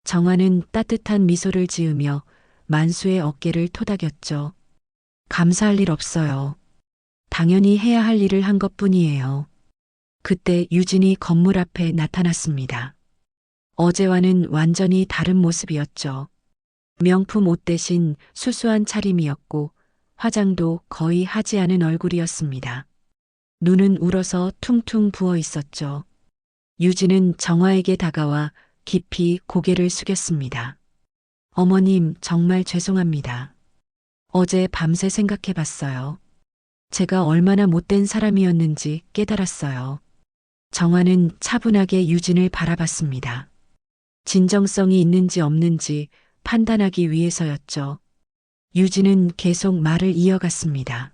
정화는 따뜻한 미소를 지으며 만수의 어깨를 토닥였죠. 감사할 일 없어요. 당연히 해야 할 일을 한 것뿐이에요. 그때 유진이 건물 앞에 나타났습니다. 어제와는 완전히 다른 모습이었죠. 명품 옷 대신 수수한 차림이었고 화장도 거의 하지 않은 얼굴이었습니다. 눈은 울어서 퉁퉁 부어 있었죠. 유진은 정화에게 다가와 깊이 고개를 숙였습니다. 어머님, 정말 죄송합니다. 어제 밤새 생각해 봤어요. 제가 얼마나 못된 사람이었는지 깨달았어요. 정화는 차분하게 유진을 바라봤습니다. 진정성이 있는지 없는지 판단하기 위해서였죠. 유진은 계속 말을 이어갔습니다.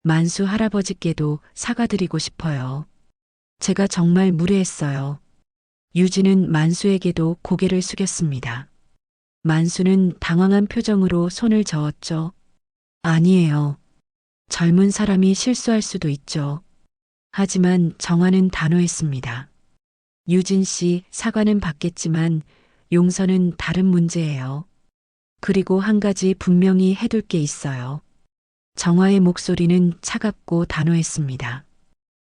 만수 할아버지께도 사과드리고 싶어요. 제가 정말 무례했어요. 유진은 만수에게도 고개를 숙였습니다. 만수는 당황한 표정으로 손을 저었죠. 아니에요. 젊은 사람이 실수할 수도 있죠. 하지만 정화는 단호했습니다. 유진 씨, 사과는 받겠지만 용서는 다른 문제예요. 그리고 한 가지 분명히 해둘 게 있어요. 정화의 목소리는 차갑고 단호했습니다.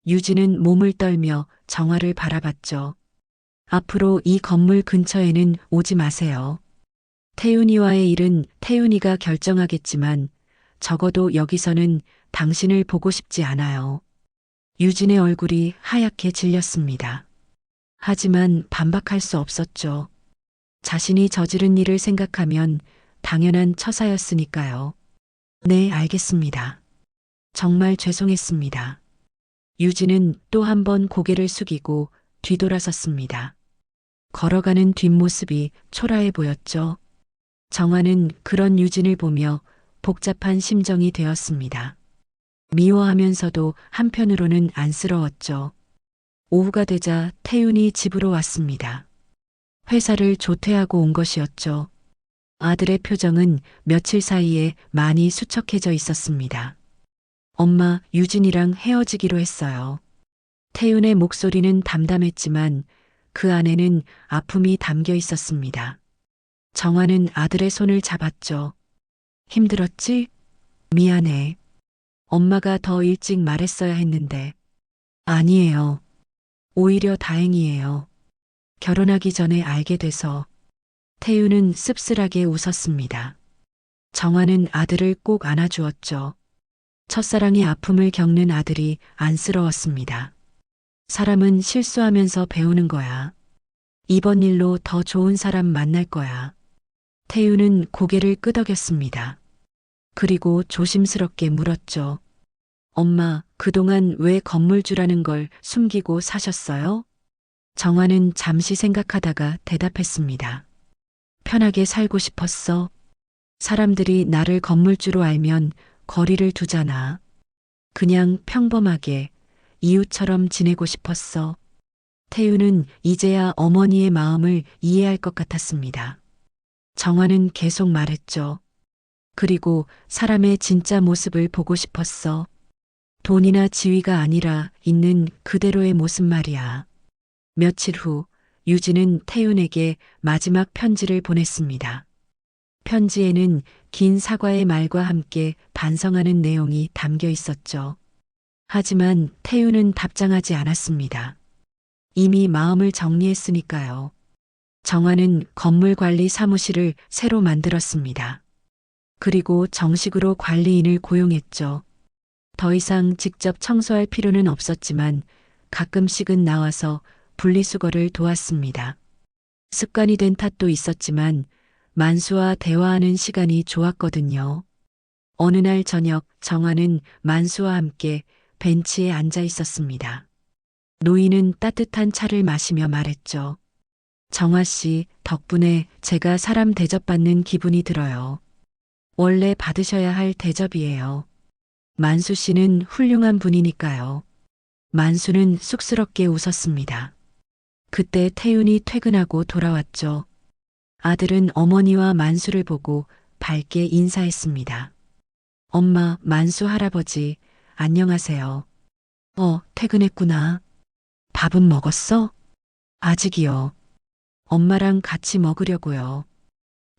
유진은 몸을 떨며 정화를 바라봤죠. 앞으로 이 건물 근처에는 오지 마세요. 태윤이와의 일은 태윤이가 결정하겠지만 적어도 여기서는 당신을 보고 싶지 않아요. 유진의 얼굴이 하얗게 질렸습니다. 하지만 반박할 수 없었죠. 자신이 저지른 일을 생각하면 당연한 처사였으니까요. 네, 알겠습니다. 정말 죄송했습니다. 유진은 또 한 번 고개를 숙이고 뒤돌아섰습니다. 걸어가는 뒷모습이 초라해 보였죠. 정화는 그런 유진을 보며 복잡한 심정이 되었습니다. 미워하면서도 한편으로는 안쓰러웠죠. 오후가 되자 태윤이 집으로 왔습니다. 회사를 조퇴하고 온 것이었죠. 아들의 표정은 며칠 사이에 많이 수척해져 있었습니다. 엄마, 유진이랑 헤어지기로 했어요. 태윤의 목소리는 담담했지만 그 안에는 아픔이 담겨 있었습니다. 정화는 아들의 손을 잡았죠. 힘들었지? 미안해. 엄마가 더 일찍 말했어야 했는데. 아니에요. 오히려 다행이에요. 결혼하기 전에 알게 돼서. 태윤은 씁쓸하게 웃었습니다. 정화는 아들을 꼭 안아주었죠. 첫사랑의 아픔을 겪는 아들이 안쓰러웠습니다. 사람은 실수하면서 배우는 거야. 이번 일로 더 좋은 사람 만날 거야. 태윤은 고개를 끄덕였습니다. 그리고 조심스럽게 물었죠. 엄마, 그동안 왜 건물주라는 걸 숨기고 사셨어요? 정화는 잠시 생각하다가 대답했습니다. 편하게 살고 싶었어. 사람들이 나를 건물주로 알면 거리를 두잖아. 그냥 평범하게 이웃처럼 지내고 싶었어. 태윤은 이제야 어머니의 마음을 이해할 것 같았습니다. 정화는 계속 말했죠. 그리고 사람의 진짜 모습을 보고 싶었어. 돈이나 지위가 아니라 있는 그대로의 모습 말이야. 며칠 후 유진은 태윤에게 마지막 편지를 보냈습니다. 편지에는 긴 사과의 말과 함께 반성하는 내용이 담겨 있었죠. 하지만 태윤은 답장하지 않았습니다. 이미 마음을 정리했으니까요. 정화는 건물관리 사무실을 새로 만들었습니다. 그리고 정식으로 관리인을 고용했죠. 더 이상 직접 청소할 필요는 없었지만 가끔씩은 나와서 분리수거를 도왔습니다. 습관이 된 탓도 있었지만 만수와 대화하는 시간이 좋았거든요. 어느 날 저녁 정화는 만수와 함께 벤치에 앉아 있었습니다. 노인은 따뜻한 차를 마시며 말했죠. 정화 씨, 덕분에 제가 사람 대접받는 기분이 들어요. 원래 받으셔야 할 대접이에요. 만수 씨는 훌륭한 분이니까요. 만수는 쑥스럽게 웃었습니다. 그때 태윤이 퇴근하고 돌아왔죠. 아들은 어머니와 만수를 보고 밝게 인사했습니다. 엄마, 만수 할아버지, 안녕하세요. 퇴근했구나. 밥은 먹었어? 아직이요. 엄마랑 같이 먹으려고요.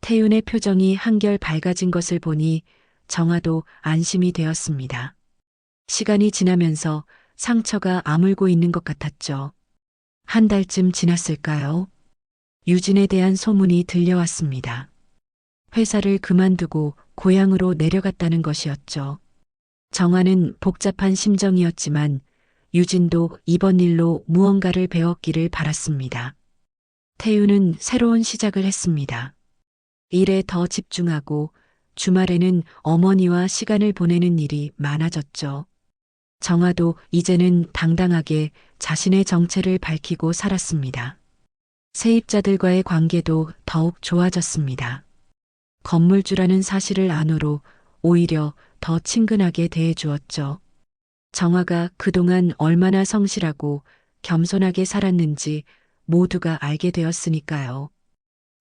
태윤의 표정이 한결 밝아진 것을 보니 정화도 안심이 되었습니다. 시간이 지나면서 상처가 아물고 있는 것 같았죠. 한 달쯤 지났을까요? 유진에 대한 소문이 들려왔습니다. 회사를 그만두고 고향으로 내려갔다는 것이었죠. 정화는 복잡한 심정이었지만 유진도 이번 일로 무언가를 배웠기를 바랐습니다. 태윤은 새로운 시작을 했습니다. 일에 더 집중하고 주말에는 어머니와 시간을 보내는 일이 많아졌죠. 정화도 이제는 당당하게 자신의 정체를 밝히고 살았습니다. 세입자들과의 관계도 더욱 좋아졌습니다. 건물주라는 사실을 안으로 오히려 더 친근하게 대해주었죠. 정화가 그동안 얼마나 성실하고 겸손하게 살았는지 모두가 알게 되었으니까요.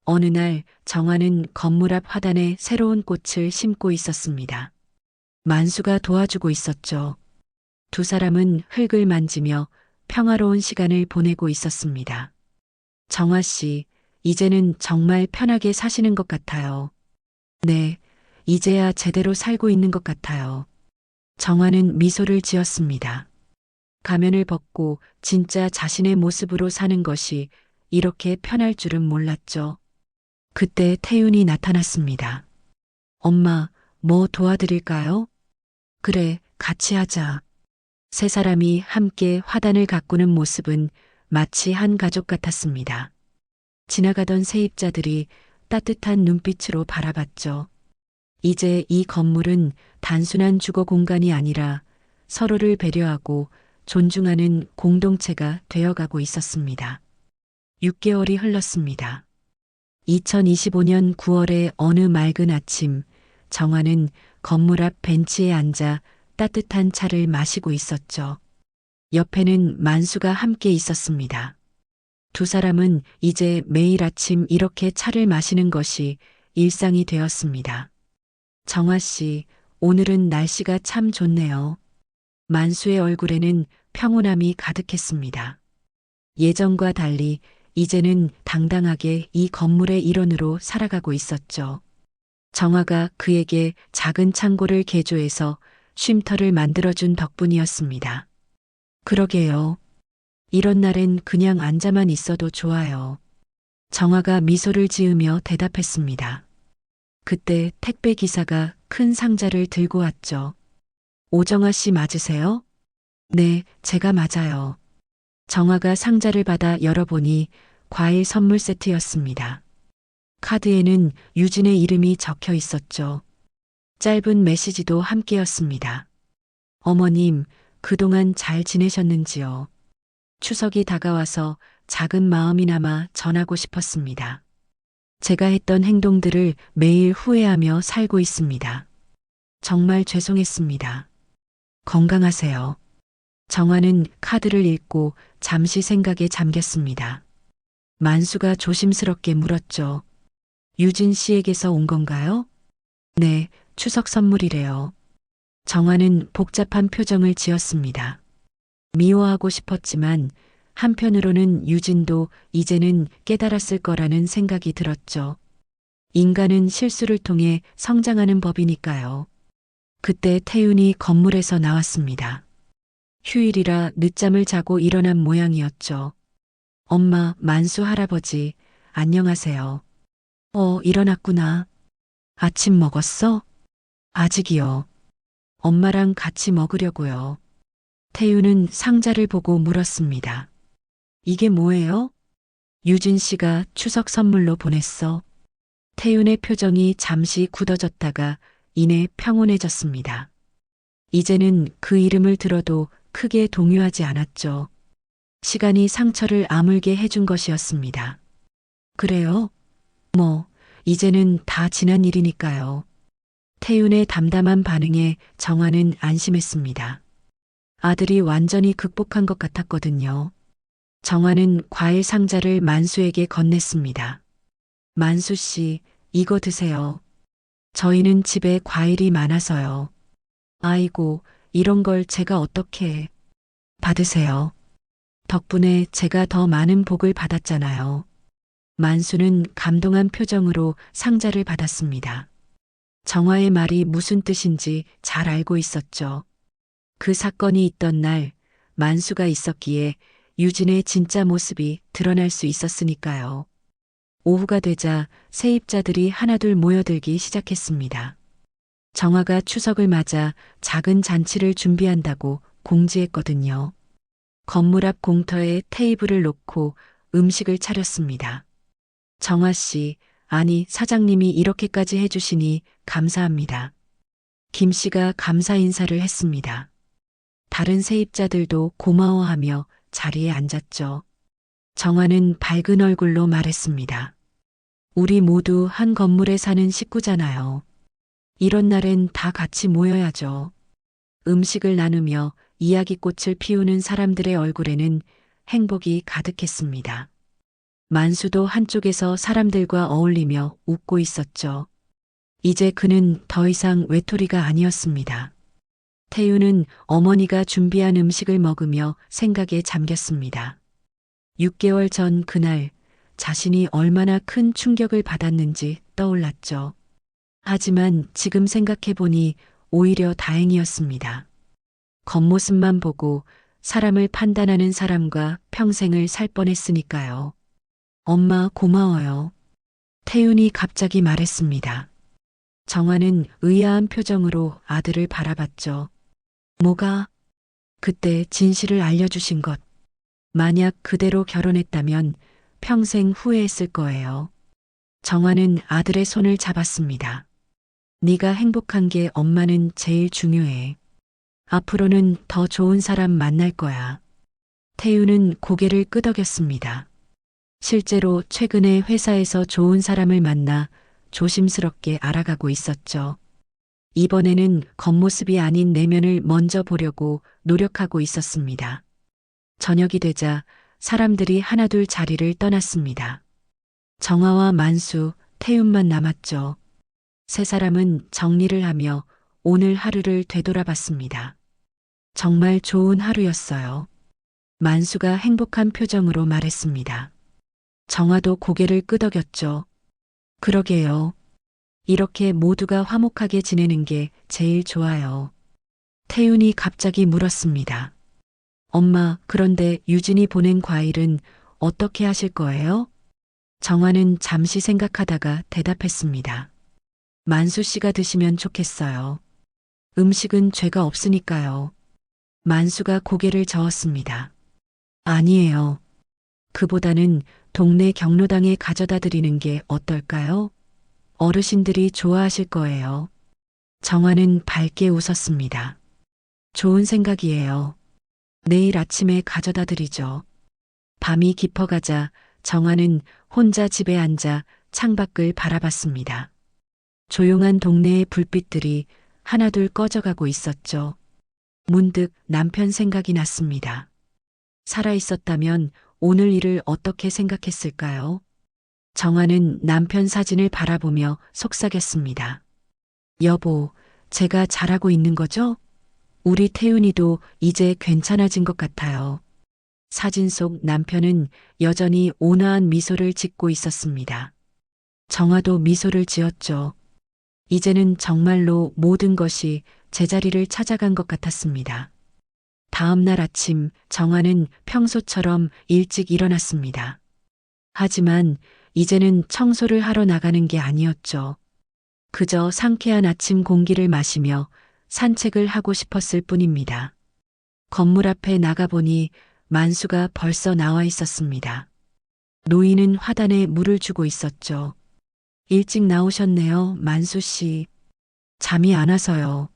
어느 날 정화는 건물 앞 화단에 새로운 꽃을 심고 있었습니다. 만수가 도와주고 있었죠. 두 사람은 흙을 만지며 평화로운 시간을 보내고 있었습니다. 정화 씨, 이제는 정말 편하게 사시는 것 같아요. 네, 이제야 제대로 살고 있는 것 같아요. 정화는 미소를 지었습니다. 가면을 벗고 진짜 자신의 모습으로 사는 것이 이렇게 편할 줄은 몰랐죠. 그때 태윤이 나타났습니다. 엄마, 뭐 도와드릴까요? 그래, 같이 하자. 세 사람이 함께 화단을 가꾸는 모습은 마치 한 가족 같았습니다. 지나가던 세입자들이 따뜻한 눈빛으로 바라봤죠. 이제 이 건물은 단순한 주거 공간이 아니라 서로를 배려하고 존중하는 공동체가 되어가고 있었습니다. 6개월이 흘렀습니다. 2025년 9월의 어느 맑은 아침, 정화는 건물 앞 벤치에 앉아 따뜻한 차를 마시고 있었죠. 옆에는 만수가 함께 있었습니다. 두 사람은 이제 매일 아침 이렇게 차를 마시는 것이 일상이 되었습니다. 정화 씨, 오늘은 날씨가 참 좋네요. 만수의 얼굴에는 평온함이 가득했습니다. 예전과 달리 이제는 당당하게 이 건물의 일원으로 살아가고 있었죠. 정화가 그에게 작은 창고를 개조해서 쉼터를 만들어준 덕분이었습니다. 그러게요. 이런 날엔 그냥 앉아만 있어도 좋아요. 정화가 미소를 지으며 대답했습니다. 그때 택배 기사가 큰 상자를 들고 왔죠. 오정아 씨 맞으세요? 네, 제가 맞아요. 정화가 상자를 받아 열어보니 과일 선물 세트였습니다. 카드에는 유진의 이름이 적혀 있었죠. 짧은 메시지도 함께였습니다. 어머님, 그동안 잘 지내셨는지요? 추석이 다가와서 작은 마음이나마 전하고 싶었습니다. 제가 했던 행동들을 매일 후회하며 살고 있습니다. 정말 죄송했습니다. 건강하세요. 정화는 카드를 읽고 잠시 생각에 잠겼습니다. 만수가 조심스럽게 물었죠. 유진 씨에게서 온 건가요? 네, 추석 선물이래요. 정화는 복잡한 표정을 지었습니다. 미워하고 싶었지만 한편으로는 유진도 이제는 깨달았을 거라는 생각이 들었죠. 인간은 실수를 통해 성장하는 법이니까요. 그때 태윤이 건물에서 나왔습니다. 휴일이라 늦잠을 자고 일어난 모양이었죠. 엄마, 만수 할아버지, 안녕하세요. 일어났구나. 아침 먹었어? 아직이요. 엄마랑 같이 먹으려고요. 태윤은 상자를 보고 물었습니다. 이게 뭐예요? 유진 씨가 추석 선물로 보냈어. 태윤의 표정이 잠시 굳어졌다가 이내 평온해졌습니다. 이제는 그 이름을 들어도 크게 동요하지 않았죠. 시간이 상처를 아물게 해준 것이었습니다. 그래요? 이제는 다 지난 일이니까요. 태윤의 담담한 반응에 정화는 안심했습니다. 아들이 완전히 극복한 것 같았거든요. 정화는 과일 상자를 만수에게 건넸습니다. 만수 씨, 이거 드세요. 저희는 집에 과일이 많아서요. 아이고, 이런 걸 제가 어떻게 해. 받으세요. 덕분에 제가 더 많은 복을 받았잖아요. 만수는 감동한 표정으로 상자를 받았습니다. 정화의 말이 무슨 뜻인지 잘 알고 있었죠. 그 사건이 있던 날 만수가 있었기에 유진의 진짜 모습이 드러날 수 있었으니까요. 오후가 되자 세입자들이 하나둘 모여들기 시작했습니다. 정화가 추석을 맞아 작은 잔치를 준비한다고 공지했거든요. 건물 앞 공터에 테이블을 놓고 음식을 차렸습니다. 정화 씨, 아니 사장님이 이렇게까지 해주시니 감사합니다. 김 씨가 감사 인사를 했습니다. 다른 세입자들도 고마워하며 자리에 앉았죠. 정화는 밝은 얼굴로 말했습니다. 우리 모두 한 건물에 사는 식구잖아요. 이런 날엔 다 같이 모여야죠. 음식을 나누며 이야기꽃을 피우는 사람들의 얼굴에는 행복이 가득했습니다. 만수도 한쪽에서 사람들과 어울리며 웃고 있었죠. 이제 그는 더 이상 외톨이가 아니었습니다. 태윤은 어머니가 준비한 음식을 먹으며 생각에 잠겼습니다. 6개월 전 그날 자신이 얼마나 큰 충격을 받았는지 떠올랐죠. 하지만 지금 생각해보니 오히려 다행이었습니다. 겉모습만 보고 사람을 판단하는 사람과 평생을 살 뻔했으니까요. 엄마 고마워요. 태윤이 갑자기 말했습니다. 정화는 의아한 표정으로 아들을 바라봤죠. 뭐가? 그때 진실을 알려주신 것. 만약 그대로 결혼했다면 평생 후회했을 거예요. 정화는 아들의 손을 잡았습니다. 네가 행복한 게 엄마는 제일 중요해. 앞으로는 더 좋은 사람 만날 거야. 태유는 고개를 끄덕였습니다. 실제로 최근에 회사에서 좋은 사람을 만나 조심스럽게 알아가고 있었죠. 이번에는 겉모습이 아닌 내면을 먼저 보려고 노력하고 있었습니다. 저녁이 되자 사람들이 하나둘 자리를 떠났습니다. 정화와 만수, 태윤만 남았죠. 세 사람은 정리를 하며 오늘 하루를 되돌아봤습니다. 정말 좋은 하루였어요. 만수가 행복한 표정으로 말했습니다. 정화도 고개를 끄덕였죠. 그러게요. 이렇게 모두가 화목하게 지내는 게 제일 좋아요. 태윤이 갑자기 물었습니다. 엄마, 그런데 유진이 보낸 과일은 어떻게 하실 거예요? 정화는 잠시 생각하다가 대답했습니다. 만수 씨가 드시면 좋겠어요. 음식은 죄가 없으니까요. 만수가 고개를 저었습니다. 아니에요. 그보다는 동네 경로당에 가져다 드리는 게 어떨까요? 어르신들이 좋아하실 거예요. 정화는 밝게 웃었습니다. 좋은 생각이에요. 내일 아침에 가져다 드리죠. 밤이 깊어가자 정화는 혼자 집에 앉아 창밖을 바라봤습니다. 조용한 동네의 불빛들이 하나둘 꺼져가고 있었죠. 문득 남편 생각이 났습니다. 살아있었다면 오늘 일을 어떻게 생각했을까요? 정화는 남편 사진을 바라보며 속삭였습니다. 여보, 제가 잘하고 있는 거죠? 우리 태윤이도 이제 괜찮아진 것 같아요. 사진 속 남편은 여전히 온화한 미소를 짓고 있었습니다. 정화도 미소를 지었죠. 이제는 정말로 모든 것이 제자리를 찾아간 것 같았습니다. 다음 날 아침 정화는 평소처럼 일찍 일어났습니다. 하지만 이제는 청소를 하러 나가는 게 아니었죠. 그저 상쾌한 아침 공기를 마시며 산책을 하고 싶었을 뿐입니다. 건물 앞에 나가보니 만수가 벌써 나와 있었습니다. 노인은 화단에 물을 주고 있었죠. 일찍 나오셨네요, 만수 씨. 잠이 안 와서요.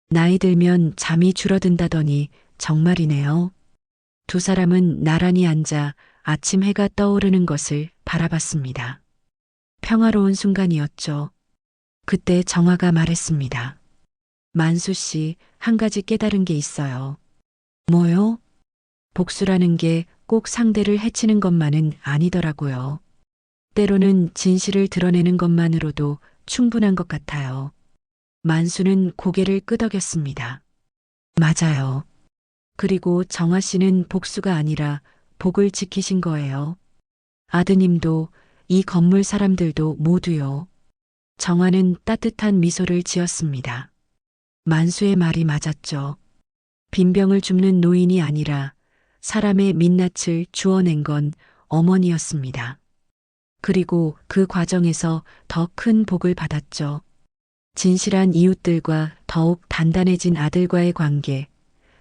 나이 들면 잠이 줄어든다더니 정말이네요. 두 사람은 나란히 앉아 아침 해가 떠오르는 것을 바라봤습니다. 평화로운 순간이었죠. 그때 정화가 말했습니다. 만수 씨, 한 가지 깨달은 게 있어요. 뭐요? 복수라는 게 꼭 상대를 해치는 것만은 아니더라고요. 때로는 진실을 드러내는 것만으로도 충분한 것 같아요. 만수는 고개를 끄덕였습니다. 맞아요. 그리고 정화 씨는 복수가 아니라 복을 지키신 거예요. 아드님도 이 건물 사람들도 모두요. 정화는 따뜻한 미소를 지었습니다. 만수의 말이 맞았죠. 빈병을 줍는 노인이 아니라 사람의 민낯을 주워낸 건 어머니였습니다. 그리고 그 과정에서 더 큰 복을 받았죠. 진실한 이웃들과 더욱 단단해진 아들과의 관계,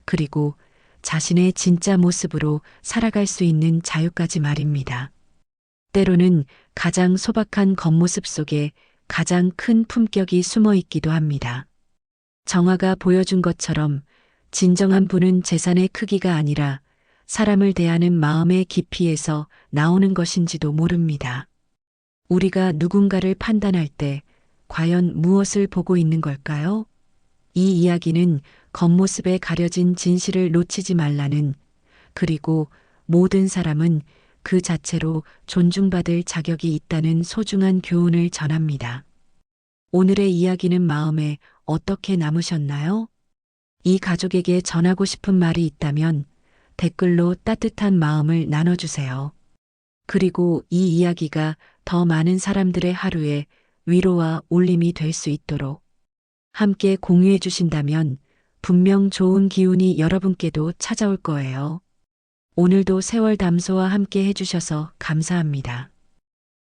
그리고 자신의 진짜 모습으로 살아갈 수 있는 자유까지 말입니다. 때로는 가장 소박한 겉모습 속에 가장 큰 품격이 숨어 있기도 합니다. 정화가 보여준 것처럼 진정한 부는 재산의 크기가 아니라 사람을 대하는 마음의 깊이에서 나오는 것인지도 모릅니다. 우리가 누군가를 판단할 때 과연 무엇을 보고 있는 걸까요? 이 이야기는 겉모습에 가려진 진실을 놓치지 말라는, 그리고 모든 사람은 그 자체로 존중받을 자격이 있다는 소중한 교훈을 전합니다. 오늘의 이야기는 마음에 어떻게 남으셨나요? 이 가족에게 전하고 싶은 말이 있다면 댓글로 따뜻한 마음을 나눠주세요. 그리고 이 이야기가 더 많은 사람들의 하루에 위로와 울림이 될 수 있도록 함께 공유해 주신다면 분명 좋은 기운이 여러분께도 찾아올 거예요. 오늘도 세월 담소와 함께 해주셔서 감사합니다.